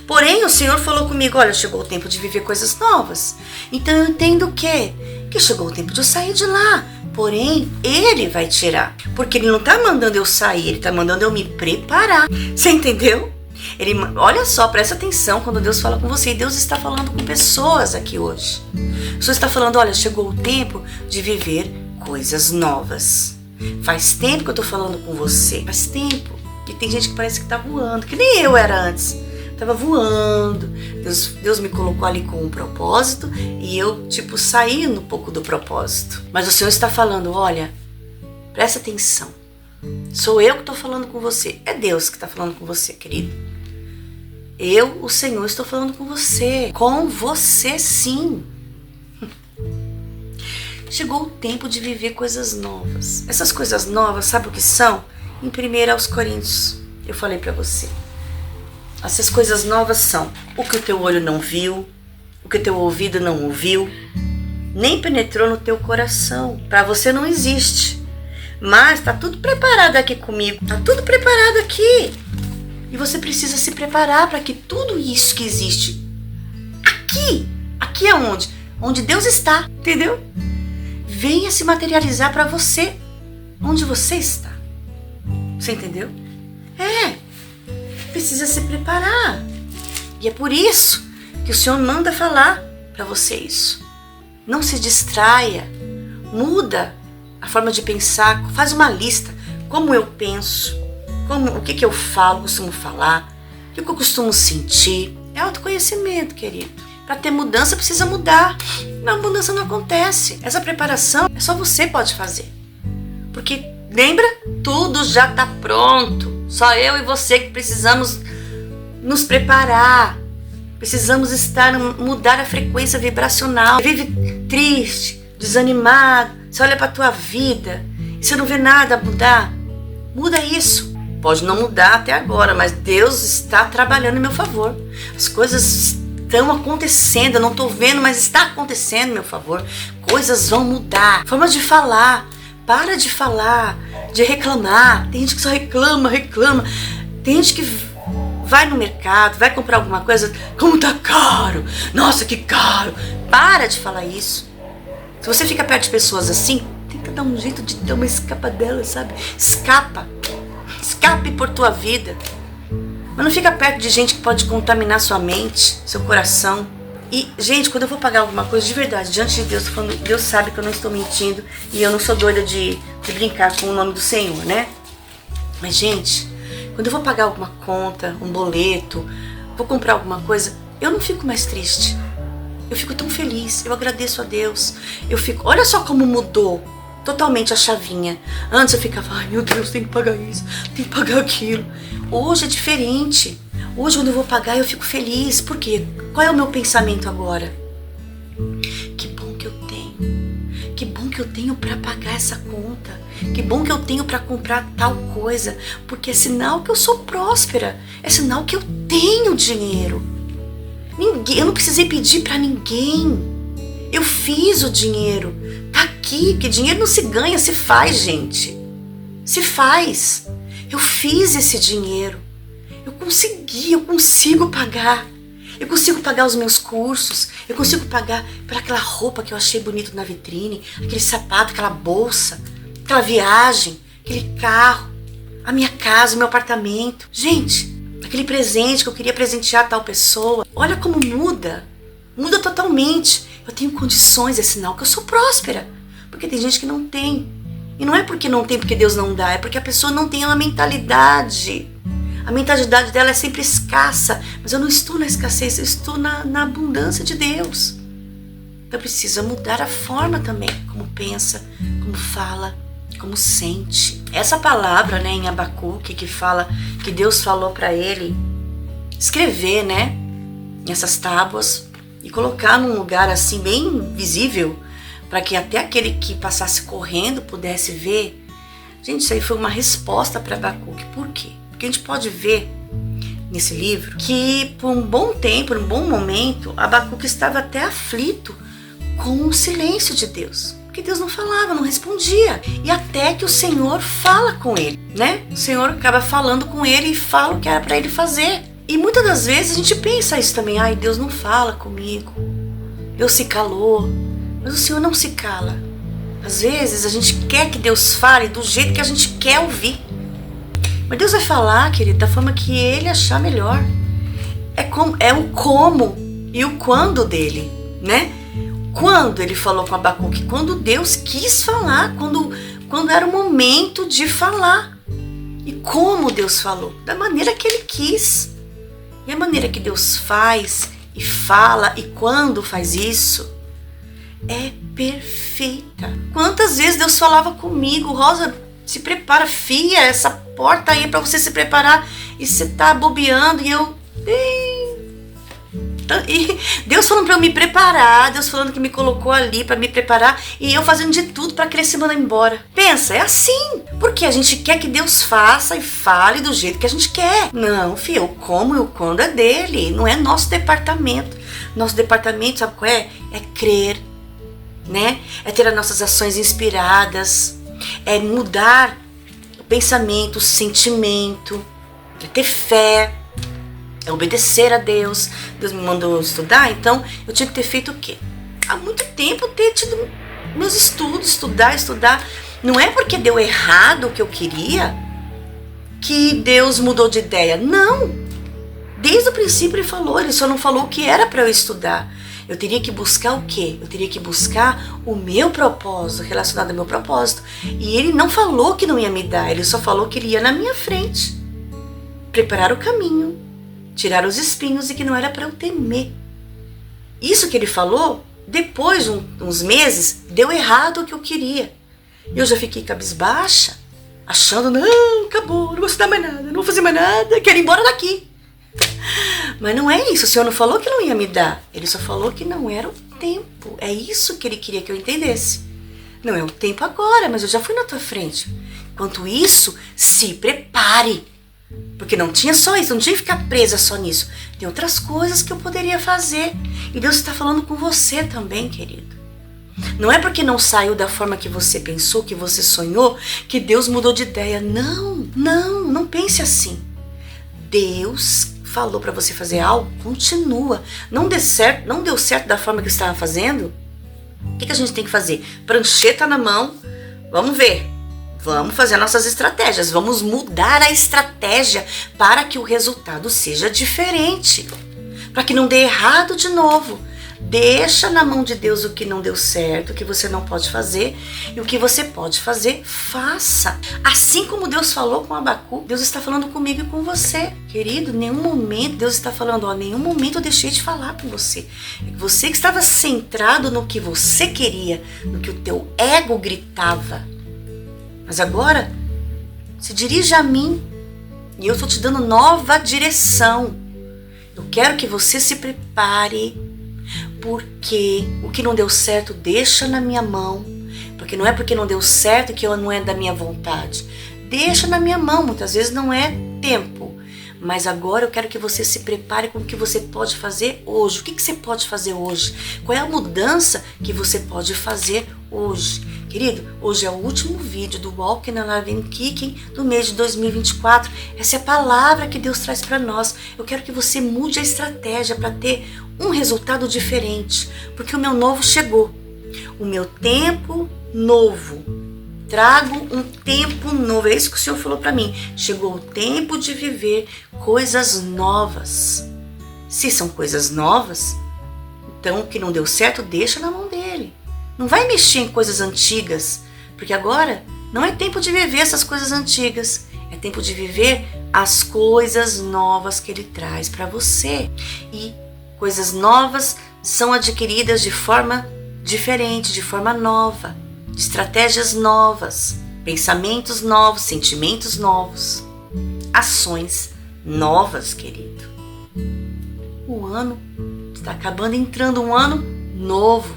Porém, o Senhor falou comigo: olha, chegou o tempo de viver coisas novas. Então eu entendo o quê? Que chegou o tempo de eu sair de lá. Porém, Ele vai tirar. Porque Ele não está mandando eu sair, Ele está mandando eu me preparar. Você entendeu? Olha só, presta atenção quando Deus fala com você. E Deus está falando com pessoas aqui hoje. O Senhor está falando: olha, chegou o tempo de viver coisas novas. Faz tempo que eu estou falando com você. Faz tempo. E tem gente que parece que está voando, que nem eu era antes. Estava voando, Deus me colocou ali com um propósito e eu, saí um pouco do propósito. Mas o Senhor está falando: olha, presta atenção, sou eu que estou falando com você, é Deus que está falando com você, querido. Eu, o Senhor, estou falando com você sim. Chegou o tempo de viver coisas novas. Essas coisas novas, sabe o que são? Em 1 Coríntios, eu falei para você. Essas coisas novas são o que o teu olho não viu, o que o teu ouvido não ouviu, nem penetrou no teu coração. Para você não existe. Mas está tudo preparado aqui comigo. Está tudo preparado aqui. E você precisa se preparar para que tudo isso que existe aqui é onde? Onde Deus está, entendeu? Venha se materializar para você, onde você está. Você entendeu? Precisa se preparar. E é por isso que o Senhor manda falar para você isso. Não se distraia. Muda a forma de pensar. Faz uma lista. Como eu penso. O que eu falo, costumo falar. O que eu costumo sentir. É autoconhecimento, querido. Para ter mudança, precisa mudar. A mudança não acontece. Essa preparação só você pode fazer. Porque, lembra? Tudo já está pronto. Só eu e você que precisamos nos preparar. Precisamos mudar a frequência vibracional. Você vive triste, desanimado. Você olha para a tua vida e você não vê nada mudar. Muda isso. Pode não mudar até agora, mas Deus está trabalhando em meu favor. As coisas estão acontecendo. Eu não estou vendo, mas está acontecendo em meu favor. Coisas vão mudar. Forma de falar. Para de falar, de reclamar. Tem gente que só reclama. Tem gente que vai no mercado, vai comprar alguma coisa. Como tá caro? Nossa, que caro. Para de falar isso. Se você fica perto de pessoas assim, tenta dar um jeito de dar uma escapadela, sabe? Escape por tua vida. Mas não fica perto de gente que pode contaminar sua mente, seu coração. E, gente, quando eu vou pagar alguma coisa, de verdade, diante de Deus, Deus sabe que eu não estou mentindo e eu não sou doida de brincar com o nome do Senhor, né? Mas, gente, quando eu vou pagar alguma conta, um boleto, vou comprar alguma coisa, eu não fico mais triste. Eu fico tão feliz, eu agradeço a Deus. Olha só como mudou totalmente a chavinha. Antes eu ficava: ai meu Deus, tem que pagar isso, tem que pagar aquilo. Hoje é diferente. Hoje, quando eu vou pagar, eu fico feliz. Por quê? Qual é o meu pensamento agora? Que bom que eu tenho. Que bom que eu tenho para pagar essa conta. Que bom que eu tenho para comprar tal coisa. Porque é sinal que eu sou próspera. É sinal que eu tenho dinheiro. Eu não precisei pedir para ninguém. Eu fiz o dinheiro. Tá aqui, porque dinheiro não se ganha, se faz, gente. Se faz. Eu fiz esse dinheiro. Eu consigo pagar. Eu consigo pagar os meus cursos. Eu consigo pagar por aquela roupa que eu achei bonito na vitrine, aquele sapato, aquela bolsa, aquela viagem, aquele carro, a minha casa, o meu apartamento. Gente, aquele presente que eu queria presentear a tal pessoa. Olha como muda. Muda totalmente. Eu tenho condições, é sinal que eu sou próspera. Porque tem gente que não tem. E não é porque não tem, porque Deus não dá. É porque a pessoa não tem uma mentalidade. A mentalidade dela é sempre escassa. Mas eu não estou na escassez, eu estou na abundância de Deus. Então precisa mudar a forma também. Como pensa, como fala, como sente. Essa palavra, né, em Abacuque, que fala que Deus falou para ele escrever, né, nessas tábuas e colocar num lugar assim bem visível, para que até aquele que passasse correndo pudesse ver. Gente, isso aí foi uma resposta para Abacuque. Por quê? Porque a gente pode ver nesse livro que por um bom tempo, um bom momento, Abacuque estava até aflito com o silêncio de Deus. Porque Deus não falava, não respondia. E até que o Senhor fala com ele, né? O Senhor acaba falando com ele e fala o que era para ele fazer. E muitas das vezes a gente pensa isso também. Ai, Deus não fala comigo. Deus se calou. Mas o Senhor não se cala. Às vezes a gente quer que Deus fale do jeito que a gente quer ouvir. Mas Deus vai falar, querido, da forma que Ele achar melhor. É o como e o quando dele, né? Quando Ele falou com Abacuque? Quando Deus quis falar, quando era o momento de falar. E como Deus falou? Da maneira que Ele quis. E a maneira que Deus faz e fala e quando faz isso é perfeita. Quantas vezes Deus falava comigo, Rosa, se prepara, fia, essa porta aí é para você se preparar, e você tá bobeando, e eu... E Deus falando para eu me preparar, Deus falando que me colocou ali para me preparar, e eu fazendo de tudo para querer se mandar embora. Pensa, é assim, porque a gente quer que Deus faça e fale do jeito que a gente quer. Não, filho, o como e o quando é dele, não é nosso departamento. Nosso departamento, sabe qual é? É crer, né? É ter as nossas ações inspiradas, é mudar o pensamento, o sentimento, é ter fé, é obedecer a Deus. Deus me mandou estudar, então eu tinha que ter feito o quê? Há muito tempo ter tido meus estudos, estudar. Não é porque deu errado o que eu queria que Deus mudou de ideia. Não! Desde o princípio Ele falou, Ele só não falou o que era para eu estudar. Eu teria que buscar o quê? Eu teria que buscar o meu propósito, relacionado ao meu propósito. E Ele não falou que não ia me dar, Ele só falou que Ele ia na minha frente. Preparar o caminho, tirar os espinhos e que não era para eu temer. Isso que Ele falou, depois de uns meses, deu errado o que eu queria. Eu já fiquei cabisbaixa, achando, não, acabou, não vou estudar mais nada, não vou fazer mais nada, quero ir embora daqui. Mas não é isso, o Senhor não falou que não ia me dar, Ele só falou que não era o tempo. É isso que Ele queria que eu entendesse. Não é o tempo agora, mas eu já fui na tua frente. Enquanto isso, se prepare. Porque não tinha só isso, não tinha que ficar presa só nisso. Tem outras coisas que eu poderia fazer. E Deus está falando com você também, querido. Não é porque não saiu da forma que você pensou, que você sonhou, que Deus mudou de ideia. Não pense assim. Deus falou para você fazer algo, continua. Não deu certo da forma que você estava fazendo? O que a gente tem que fazer? Prancheta na mão, vamos ver. Vamos fazer nossas estratégias, vamos mudar a estratégia para que o resultado seja diferente. Para que não dê errado de novo. Deixa na mão de Deus o que não deu certo, o que você não pode fazer, e o que você pode fazer, faça. Assim como Deus falou com Abacuque, Deus está falando comigo e com você. Querido, em nenhum momento Deus está falando, nenhum momento eu deixei de falar com você. Você que estava centrado no que você queria, no que o teu ego gritava. Mas agora, se dirige a mim, e eu estou te dando nova direção. Eu quero que você se prepare. Porque o que não deu certo, deixa na minha mão. Porque não é porque não deu certo que não é da minha vontade. Deixa na minha mão, muitas vezes não é tempo. Mas agora eu quero que você se prepare com o que você pode fazer hoje. O que você pode fazer hoje? Qual é a mudança que você pode fazer hoje? Querido, hoje é o último vídeo do Walking Alive and Kicking do mês de 2024. Essa é a palavra que Deus traz para nós. Eu quero que você mude a estratégia para ter um resultado diferente. Porque o meu novo chegou. O meu tempo novo. Trago um tempo novo. É isso que o Senhor falou para mim. Chegou o tempo de viver coisas novas. Se são coisas novas, então o que não deu certo, deixa na mão dele. Não vai mexer em coisas antigas, porque agora não é tempo de viver essas coisas antigas. É tempo de viver as coisas novas que ele traz para você. E coisas novas são adquiridas de forma diferente, de forma nova. Estratégias novas, pensamentos novos, sentimentos novos, ações novas, querido. O ano está acabando, entrando um ano novo.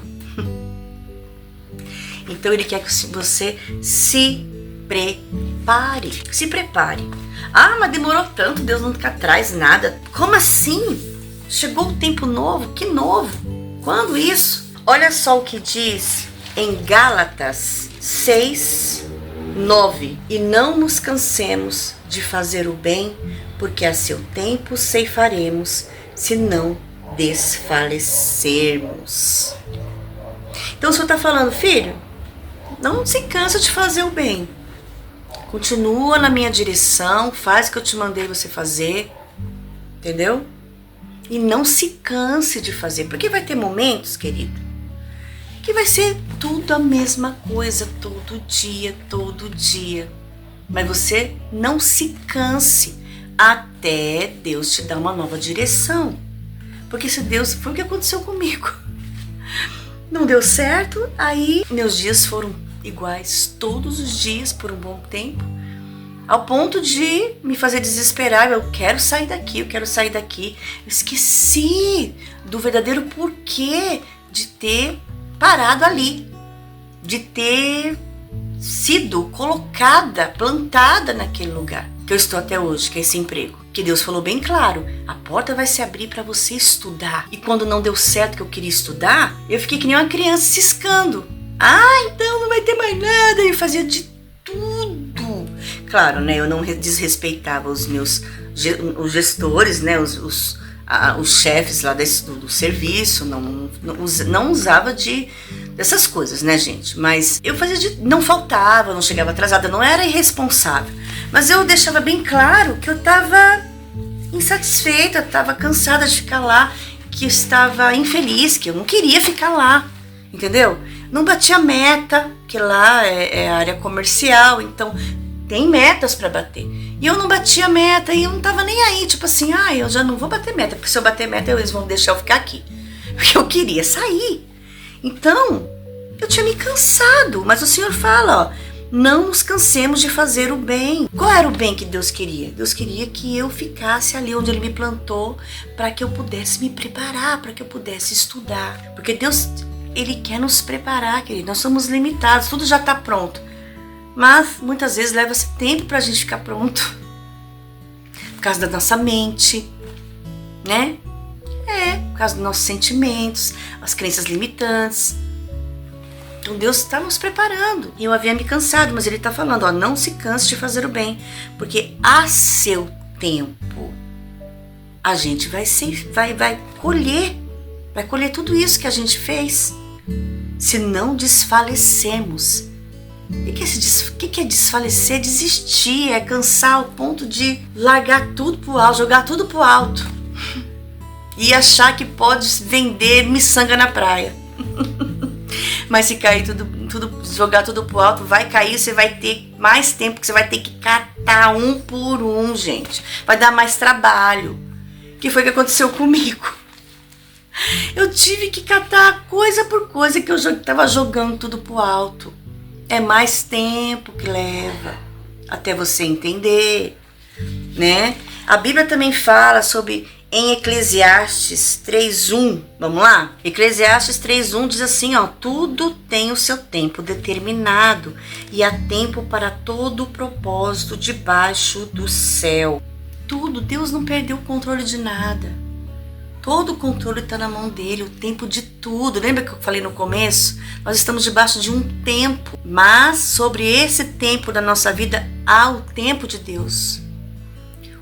Então ele quer que você se prepare. Se prepare. Ah, mas demorou tanto, Deus nunca traz nada. Como assim? Chegou o tempo novo? Que novo? Quando isso? Olha só o que diz em Gálatas 6:9. E não nos cansemos de fazer o bem, porque a seu tempo ceifaremos, se não desfalecermos. Então o Senhor está falando, filho, não se cansa de fazer o bem. Continua na minha direção, faz o que eu te mandei você fazer, entendeu? E não se canse de fazer, porque vai ter momentos, querido, que vai ser tudo a mesma coisa, todo dia. Mas você não se canse até Deus te dar uma nova direção. Porque se Deus, foi o que aconteceu comigo. Não deu certo, aí meus dias foram iguais todos os dias por um bom tempo, ao ponto de me fazer desesperar. Eu quero sair daqui. Eu esqueci do verdadeiro porquê de ter parado ali, de ter sido colocada, plantada naquele lugar que eu estou até hoje, que é esse emprego. Que Deus falou bem claro, a porta vai se abrir para você estudar. E quando não deu certo que eu queria estudar, eu fiquei que nem uma criança ciscando. Ah, então não vai ter mais nada. Eu fazia de tudo. Claro, né? Eu não desrespeitava os gestores, né? Os chefes lá do serviço, não usava dessas coisas, né, gente? Mas eu fazia não faltava, não chegava atrasada, não era irresponsável. Mas eu deixava bem claro que eu estava insatisfeita, estava cansada de ficar lá, que eu estava infeliz, que eu não queria ficar lá, entendeu? Não batia meta, que lá é área comercial, então tem metas para bater. E eu não batia meta e eu não tava nem aí, tipo assim, eu já não vou bater meta, porque se eu bater meta eles vão deixar eu ficar aqui. Porque eu queria sair. Então, eu tinha me cansado, mas o Senhor fala, ó, não nos cansemos de fazer o bem. Qual era o bem que Deus queria? Deus queria que eu ficasse ali onde Ele me plantou, para que eu pudesse me preparar, para que eu pudesse estudar. Porque Deus, Ele quer nos preparar, querido. Nós somos limitados, tudo já está pronto. Mas muitas vezes leva-se tempo para a gente ficar pronto. Por causa da nossa mente, né? Por causa dos nossos sentimentos, as crenças limitantes. Então Deus está nos preparando. E eu havia me cansado, mas Ele está falando, ó, não se canse de fazer o bem, porque a seu tempo a gente vai colher tudo isso que a gente fez, se não desfalecermos. O que é desfalecer? Desistir, é cansar ao ponto de largar tudo pro alto, jogar tudo pro alto e achar que pode vender miçanga na praia. Mas se cair jogar tudo pro alto, vai cair, você vai ter mais tempo, que você vai ter que catar um por um, gente. Vai dar mais trabalho. Que foi o que aconteceu comigo. Eu tive que catar coisa por coisa que eu estava jogando tudo pro alto. É mais tempo que leva até você entender, né? A Bíblia também fala sobre em Eclesiastes 3:1. Vamos lá? Eclesiastes 3:1 diz assim, ó: tudo tem o seu tempo determinado e há tempo para todo o propósito debaixo do céu. Tudo, Deus não perdeu o controle de nada. Todo o controle está na mão dele, o tempo de tudo. Lembra que eu falei no começo? Nós estamos debaixo de um tempo, mas sobre esse tempo da nossa vida há o tempo de Deus.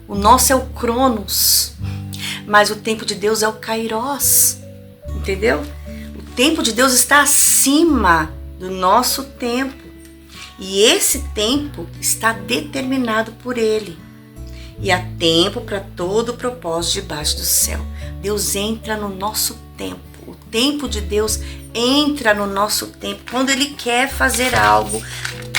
O nosso é o Cronos, mas o tempo de Deus é o Kairos, entendeu? O tempo de Deus está acima do nosso tempo e esse tempo está determinado por ele. E há tempo para todo o propósito debaixo do céu. Deus entra no nosso tempo. O tempo de Deus entra no nosso tempo. Quando Ele quer fazer algo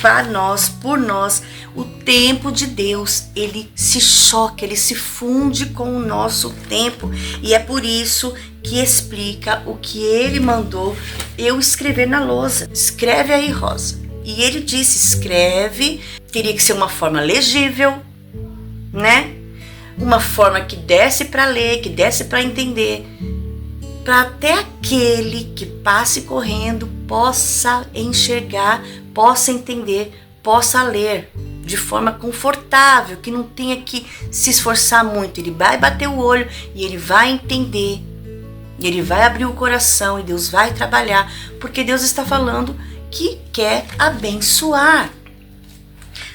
para nós, por nós, o tempo de Deus, Ele se choca, Ele se funde com o nosso tempo. E é por isso que explica o que Ele mandou eu escrever na lousa. Escreve aí, Rosa. E Ele disse, escreve, teria que ser uma forma legível, né? Uma forma que desse para ler, que desse para entender, para até aquele que passe correndo possa enxergar, possa entender, possa ler de forma confortável, que não tenha que se esforçar muito. Ele vai bater o olho e ele vai entender, e ele vai abrir o coração e Deus vai trabalhar, porque Deus está falando que quer abençoar.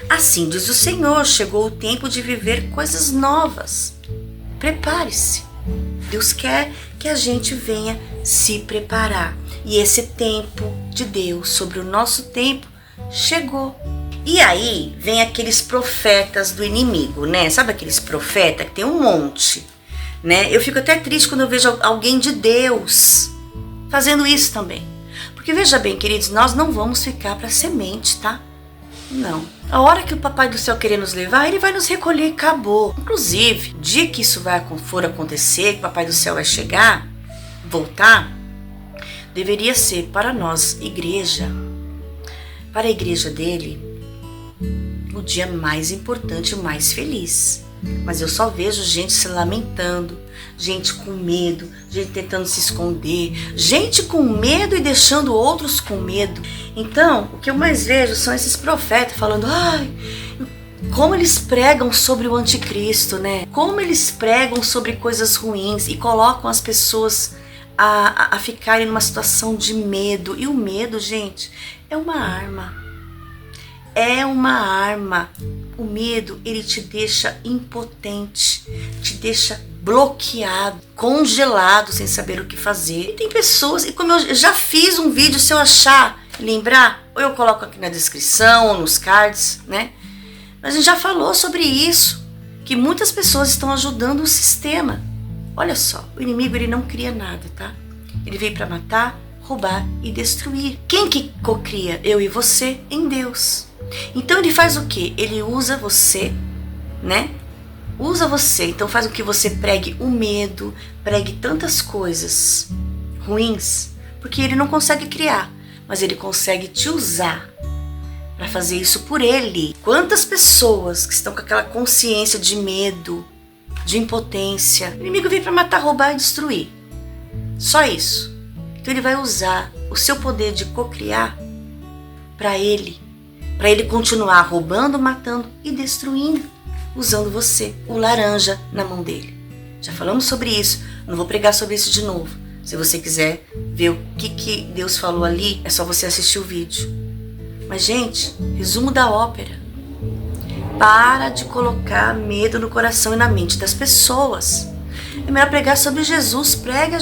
Assim diz o Senhor, chegou o tempo de viver coisas novas. Prepare-se. Deus quer que a gente venha se preparar. E esse tempo de Deus sobre o nosso tempo chegou. E aí vem aqueles profetas do inimigo, né? Sabe aqueles profetas que tem um monte, né? Eu fico até triste quando eu vejo alguém de Deus fazendo isso também. Porque veja bem, queridos, nós não vamos ficar para semente, tá? Não. A hora que o Papai do Céu querer nos levar, Ele vai nos recolher e acabou. Inclusive, o dia que isso for acontecer, que o Papai do Céu vai chegar, voltar, deveria ser para nós, igreja, para a igreja dele, o dia mais importante e mais feliz. Mas eu só vejo gente se lamentando, gente com medo, gente tentando se esconder, gente com medo e deixando outros com medo. Então, o que eu mais vejo são esses profetas falando, ai, como eles pregam sobre o anticristo, né? Como eles pregam sobre coisas ruins e colocam as pessoas a ficarem numa situação de medo. E o medo, gente, é uma arma. É uma arma. O medo, ele te deixa impotente, te deixa bloqueado, congelado, sem saber o que fazer. E tem pessoas, e como eu já fiz um vídeo, se eu achar, lembrar, ou eu coloco aqui na descrição, ou nos cards, né? Mas a gente já falou sobre isso, que muitas pessoas estão ajudando o sistema. Olha só, o inimigo, ele não cria nada, tá? Ele veio para matar, roubar e destruir. Quem que cocria? Eu e você em Deus. Então ele faz o quê? Ele usa você, né? Usa você, então faz com que você pregue o medo, pregue tantas coisas ruins, porque ele não consegue criar, mas ele consegue te usar para fazer isso por ele. Quantas pessoas que estão com aquela consciência de medo, de impotência, o inimigo vem para matar, roubar e destruir. Só isso. Então ele vai usar o seu poder de cocriar para ele continuar roubando, matando e destruindo, usando você, o laranja, na mão dele. Já falamos sobre isso, não vou pregar sobre isso de novo. Se você quiser ver o que Deus falou ali, é só você assistir o vídeo. Mas, gente, resumo da ópera. Para de colocar medo no coração e na mente das pessoas. É melhor pregar sobre Jesus, prega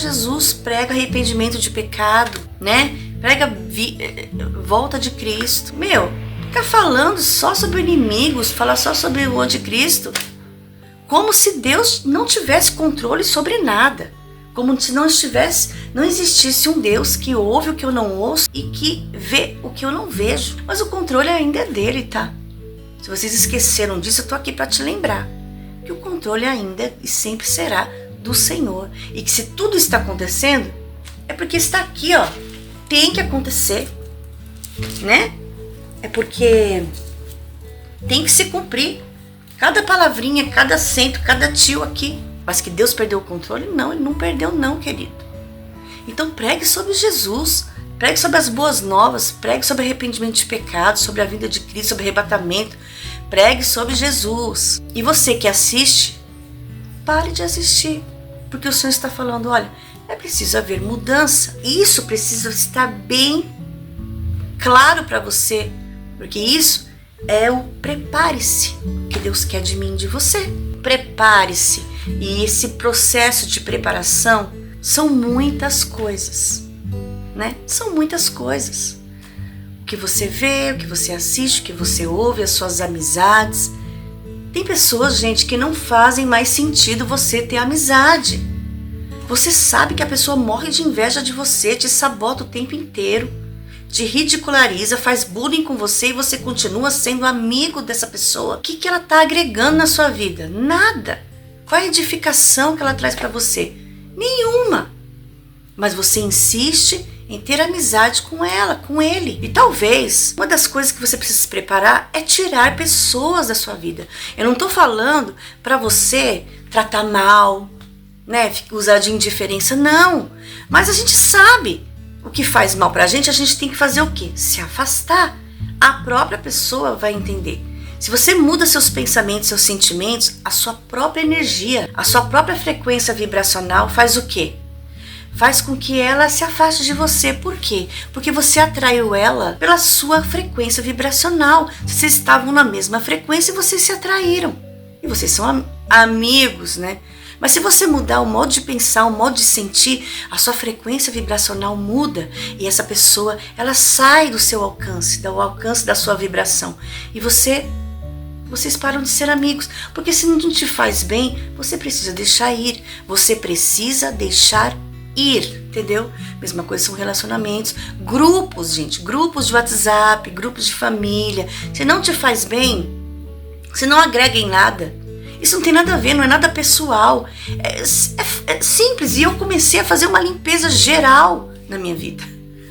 arrependimento de pecado, né? Prega volta de Cristo. Ficar falando só sobre inimigos, falar só sobre o anticristo, como se Deus não tivesse controle sobre nada, como se não existisse um Deus que ouve o que eu não ouço e que vê o que eu não vejo. Mas o controle ainda é dele, tá? Se vocês esqueceram disso, eu tô aqui para te lembrar que o controle ainda e sempre será do Senhor, e que se tudo está acontecendo é porque está aqui, ó, tem que acontecer, né? É porque tem que se cumprir cada palavrinha, cada acento, cada tio aqui. Mas que Deus perdeu o controle? Não, Ele não perdeu não, querido. Então pregue sobre Jesus, pregue sobre as boas novas, pregue sobre arrependimento de pecados, sobre a vinda de Cristo, sobre arrebatamento, pregue sobre Jesus. E você que assiste, pare de assistir, porque o Senhor está falando, olha, é preciso haver mudança. Isso precisa estar bem claro para você, porque isso é o prepare-se que Deus quer de mim e de você. Prepare-se. E esse processo de preparação são muitas coisas, né? São muitas coisas. O que você vê, o que você assiste, o que você ouve, as suas amizades. Tem pessoas, gente, que não fazem mais sentido você ter amizade. Você sabe que a pessoa morre de inveja de você, te sabota o tempo inteiro, te ridiculariza, faz bullying com você e você continua sendo amigo dessa pessoa. O que ela está agregando na sua vida? Nada. Qual é a edificação que ela traz para você? Nenhuma. Mas você insiste em ter amizade com ela, com ele. E talvez uma das coisas que você precisa se preparar é tirar pessoas da sua vida. Eu não estou falando para você tratar mal, né, usar de indiferença, não. Mas a gente sabe o que faz mal pra gente tem que fazer o quê? Se afastar. A própria pessoa vai entender. Se você muda seus pensamentos, seus sentimentos, a sua própria energia, a sua própria frequência vibracional faz o quê? Faz com que ela se afaste de você. Por quê? Porque você atraiu ela pela sua frequência vibracional. Vocês estavam na mesma frequência e vocês se atraíram. E vocês são amigos, né? Mas se você mudar o modo de pensar, o modo de sentir, a sua frequência vibracional muda e essa pessoa, ela sai do seu alcance, do alcance da sua vibração. E vocês param de ser amigos, porque se não te faz bem, você precisa deixar ir. Você precisa deixar ir, entendeu? Mesma coisa são relacionamentos, grupos, gente, grupos de WhatsApp, grupos de família. Se não te faz bem, se não agrega em nada, isso não tem nada a ver, não é nada pessoal. É simples. E eu comecei a fazer uma limpeza geral na minha vida.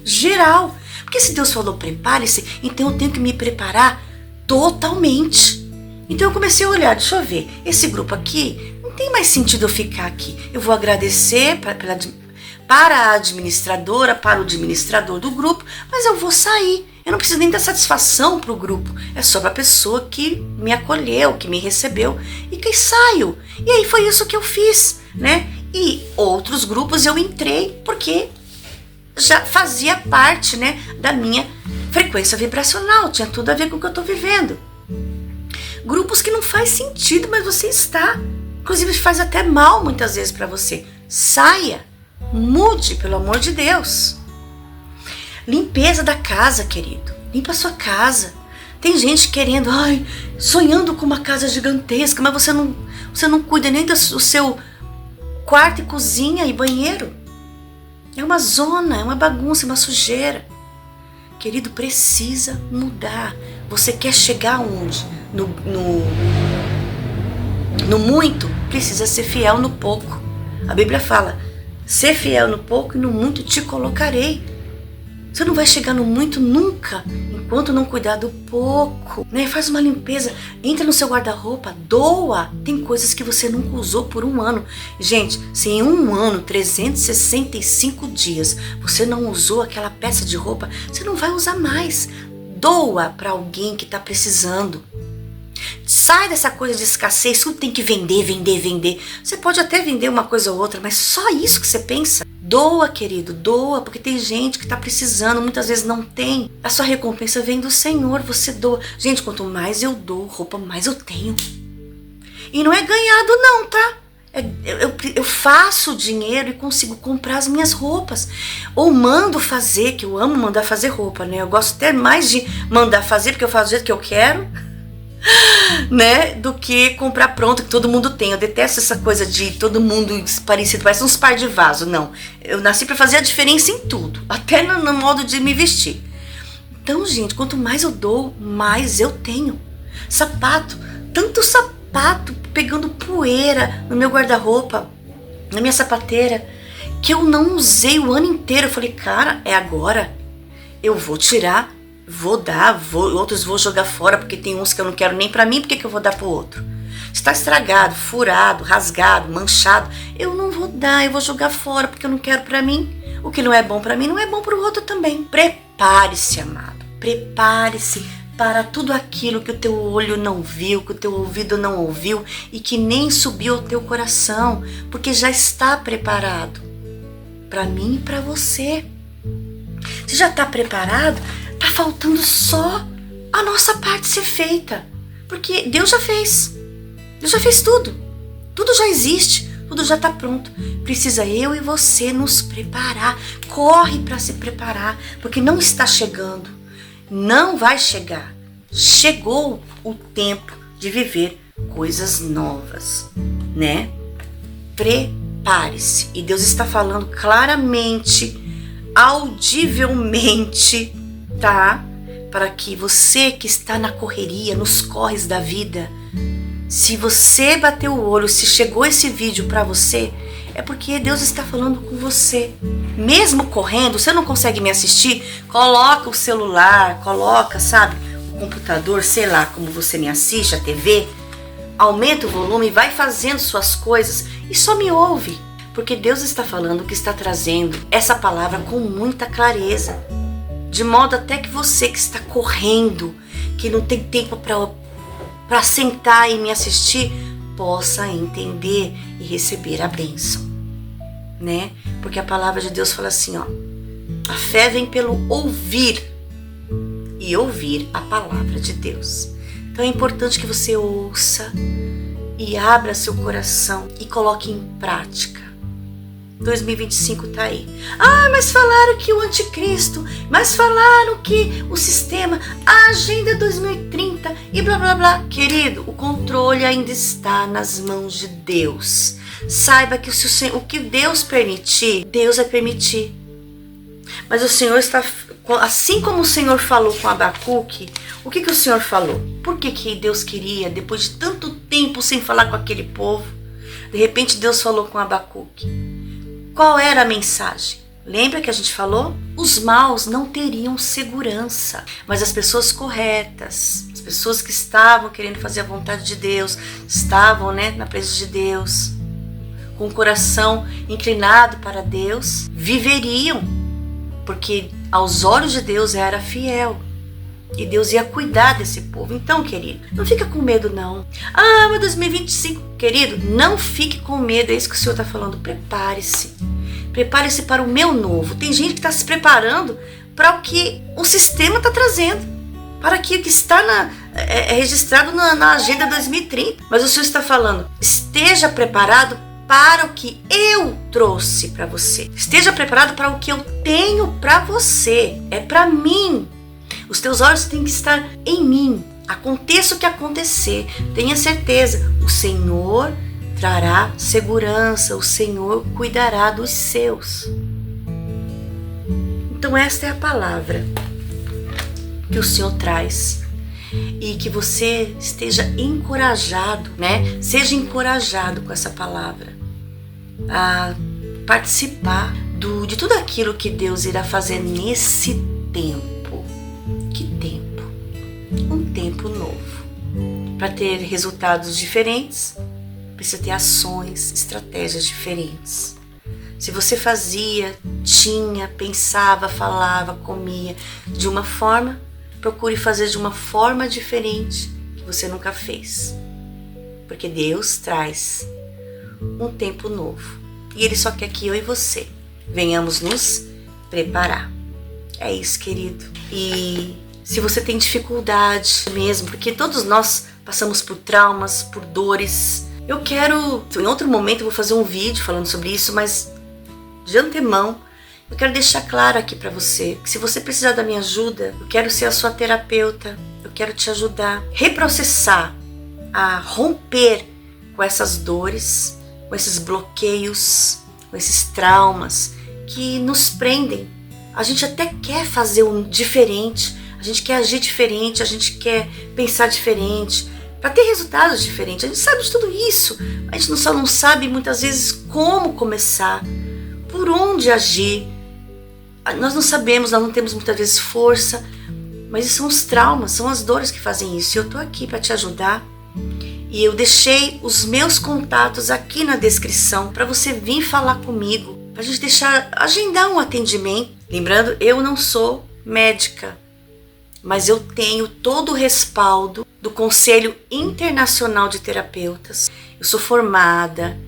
Geral. Porque se Deus falou prepare-se, então eu tenho que me preparar totalmente. Então eu comecei a olhar, deixa eu ver, esse grupo aqui, não tem mais sentido eu ficar aqui. Eu vou agradecer para a administradora, para o administrador do grupo, mas eu vou sair. Eu não preciso nem dar satisfação para o grupo. É só para a pessoa que me acolheu, que me recebeu e que saio. E aí foi isso que eu fiz, né? E outros grupos eu entrei porque já fazia parte, né, da minha frequência vibracional. Tinha tudo a ver com o que eu estou vivendo. Grupos que não faz sentido, mas você está. Inclusive faz até mal muitas vezes para você. Saia. Mude, pelo amor de Deus. Limpeza da casa, querido. Limpa a sua casa. Tem gente querendo, sonhando com uma casa gigantesca, mas você não cuida nem do seu quarto e cozinha e banheiro. É uma zona, é uma bagunça, uma sujeira. Querido, precisa mudar. Você quer chegar aonde? No muito, precisa ser fiel no pouco. A Bíblia fala, ser fiel no pouco e no muito te colocarei. Você não vai chegar no muito nunca, enquanto não cuidar do pouco, né? Faz uma limpeza, entra no seu guarda-roupa, doa. Tem coisas que você nunca usou por um ano. Gente, se em um ano, 365 dias, você não usou aquela peça de roupa, você não vai usar mais. Doa para alguém que está precisando. Sai dessa coisa de escassez, tudo tem que vender, vender, vender. Você pode até vender uma coisa ou outra, mas só isso que você pensa? Doa, querido, doa, porque tem gente que está precisando, muitas vezes não tem. A sua recompensa vem do Senhor, você doa. Gente, quanto mais eu dou roupa, mais eu tenho. E não é ganhado não, tá? Eu faço dinheiro e consigo comprar as minhas roupas. Ou mando fazer, que eu amo mandar fazer roupa, né? Eu gosto até mais de mandar fazer, porque eu faço do jeito que eu quero, né, do que comprar pronto que todo mundo tem. Eu detesto essa coisa de todo mundo parecido, parece uns par de vaso. Não, eu nasci para fazer a diferença em tudo, até no modo de me vestir. Então, gente, quanto mais eu dou, mais eu tenho. Sapato, tanto sapato pegando poeira no meu guarda-roupa, na minha sapateira, que eu não usei o ano inteiro. Eu falei, cara, é agora, eu vou tirar, vou dar, outros vou jogar fora, porque tem uns que eu não quero nem pra mim, porque que eu vou dar pro outro? está estragado, furado, rasgado, manchado, eu não vou dar, eu vou jogar fora porque eu não quero para mim. O que não é bom para mim não é bom para o outro também. Prepare-se, amado. Prepare-se para tudo aquilo que o teu olho não viu, que o teu ouvido não ouviu e que nem subiu ao teu coração, porque já está preparado para mim e para você. Você já está preparado? Está faltando só a nossa parte ser feita, porque Deus já fez. Deus já fez tudo. Tudo já existe, tudo já está pronto. Precisa eu e você nos preparar. Corre para se preparar, porque não está chegando. Não vai chegar. Chegou o tempo de viver coisas novas, né? Prepare-se. E Deus está falando claramente, audivelmente, tá? Para que você que está na correria, nos corres da vida, se você bateu o olho, se chegou esse vídeo para você, é porque Deus está falando com você. Mesmo correndo, você não consegue me assistir? Coloca o celular, coloca, sabe, o computador, sei lá, como você me assiste, a TV. Aumenta o volume, vai fazendo suas coisas e só me ouve. Porque Deus está falando que está trazendo essa palavra com muita clareza. De modo até que você que está correndo, que não tem tempo para sentar e me assistir, possa entender e receber a bênção, né? Porque a palavra de Deus fala assim, ó, a fé vem pelo ouvir e ouvir a palavra de Deus. Então é importante que você ouça e abra seu coração e coloque em prática. 2025 tá aí. Ah, mas falaram que o anticristo, mas falaram que o sistema, a agenda 2030 e blá blá blá. Querido, o controle ainda está nas mãos de Deus. Saiba que o que Deus permitir, Deus vai permitir. Mas o Senhor está, assim como o Senhor falou com Abacuque, o que o Senhor falou? Por que Deus queria, depois de tanto tempo sem falar com aquele povo, de repente Deus falou com Abacuque? Qual era a mensagem? Lembra que a gente falou? Os maus não teriam segurança, mas as pessoas corretas, as pessoas que estavam querendo fazer a vontade de Deus, estavam, né, na presença de Deus, com o coração inclinado para Deus, viveriam, porque aos olhos de Deus era fiel. E Deus ia cuidar desse povo. Então, querido, não fica com medo não. Ah, mas 2025, querido, não fique com medo. É isso que o Senhor está falando. Prepare-se. Prepare-se para o meu novo. Tem gente que está se preparando para o que o sistema está trazendo. Para aquilo que está registrado na Agenda 2030. Mas o Senhor está falando, esteja preparado para o que eu trouxe para você. Esteja preparado para o que eu tenho para você. É para mim. Os teus olhos têm que estar em mim. Aconteça o que acontecer, tenha certeza, o Senhor trará segurança, o Senhor cuidará dos seus. Então esta é a palavra que o Senhor traz. E que você esteja encorajado, né? Seja encorajado com essa palavra a participar de tudo aquilo que Deus irá fazer nesse tempo. Que tempo? Um tempo novo. Para ter resultados diferentes, precisa ter ações, estratégias diferentes. Se você fazia, tinha, pensava, falava, comia de uma forma, procure fazer de uma forma diferente que você nunca fez. Porque Deus traz um tempo novo. E Ele só quer que eu e você venhamos nos preparar. É isso, querido. E se você tem dificuldade mesmo, porque todos nós passamos por traumas, por dores. Eu quero, em outro momento eu vou fazer um vídeo falando sobre isso, mas de antemão eu quero deixar claro aqui para você que se você precisar da minha ajuda, eu quero ser a sua terapeuta, eu quero te ajudar a reprocessar, a romper com essas dores, com esses bloqueios, com esses traumas que nos prendem. A gente até quer fazer um diferente, a gente quer agir diferente, a gente quer pensar diferente, para ter resultados diferentes. A gente sabe de tudo isso, a gente só não sabe muitas vezes como começar, por onde agir. Nós não sabemos, nós não temos muitas vezes força, mas são os traumas, são as dores que fazem isso. E eu estou aqui para te ajudar E eu deixei os meus contatos aqui na descrição para você vir falar comigo, para a gente agendar um atendimento. Lembrando, eu não sou médica, mas eu tenho todo o respaldo do Conselho Internacional de Terapeutas. Eu sou formada,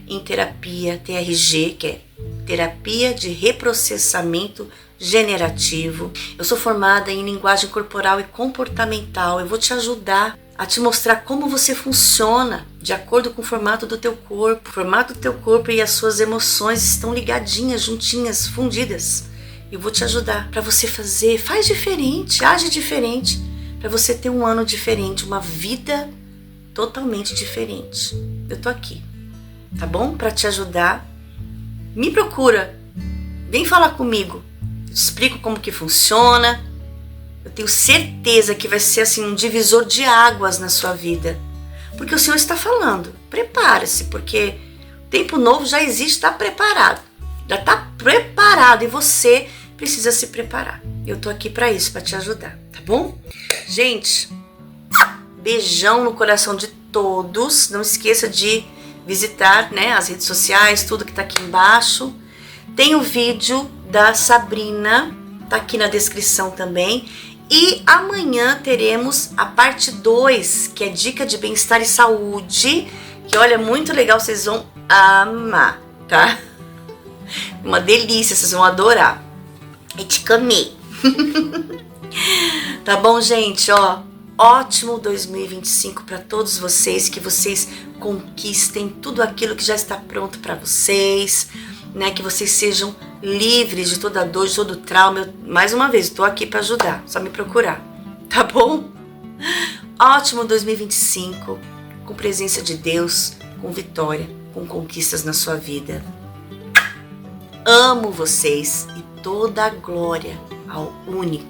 em terapia TRG, que é Terapia de Reprocessamento Generativo. Eu sou formada em linguagem corporal e comportamental. Eu vou te ajudar a te mostrar como você funciona de acordo com o formato do teu corpo. O formato do teu corpo e as suas emoções estão ligadinhas, juntinhas, fundidas. Eu vou te ajudar para você faz diferente, age diferente, para você ter um ano diferente, uma vida totalmente diferente. Eu tô aqui, tá bom? Para te ajudar. Me procura, vem falar comigo. Eu te explico como que funciona. Eu tenho certeza que vai ser assim um divisor de águas na sua vida. Porque o Senhor está falando. Prepare-se, porque o tempo novo já existe, está preparado. Já está preparado e você precisa se preparar. Eu tô aqui para isso, para te ajudar, tá bom? Gente, beijão no coração de todos. Não esqueça de visitar, as redes sociais, tudo que tá aqui embaixo. Tem o vídeo da Sabrina, tá aqui na descrição também. E amanhã teremos a parte 2, que é dica de bem-estar e saúde, que olha, muito legal, vocês vão amar, tá? Uma delícia, vocês vão adorar. E te comer. Tá bom, gente? Ótimo 2025 para todos vocês, que vocês conquistem tudo aquilo que já está pronto para vocês, que vocês sejam livres de toda dor, de todo trauma. Mais uma vez, estou aqui para ajudar, só me procurar, tá bom? Ótimo 2025, com presença de Deus, com vitória, com conquistas na sua vida. Amo vocês e toda a glória ao único.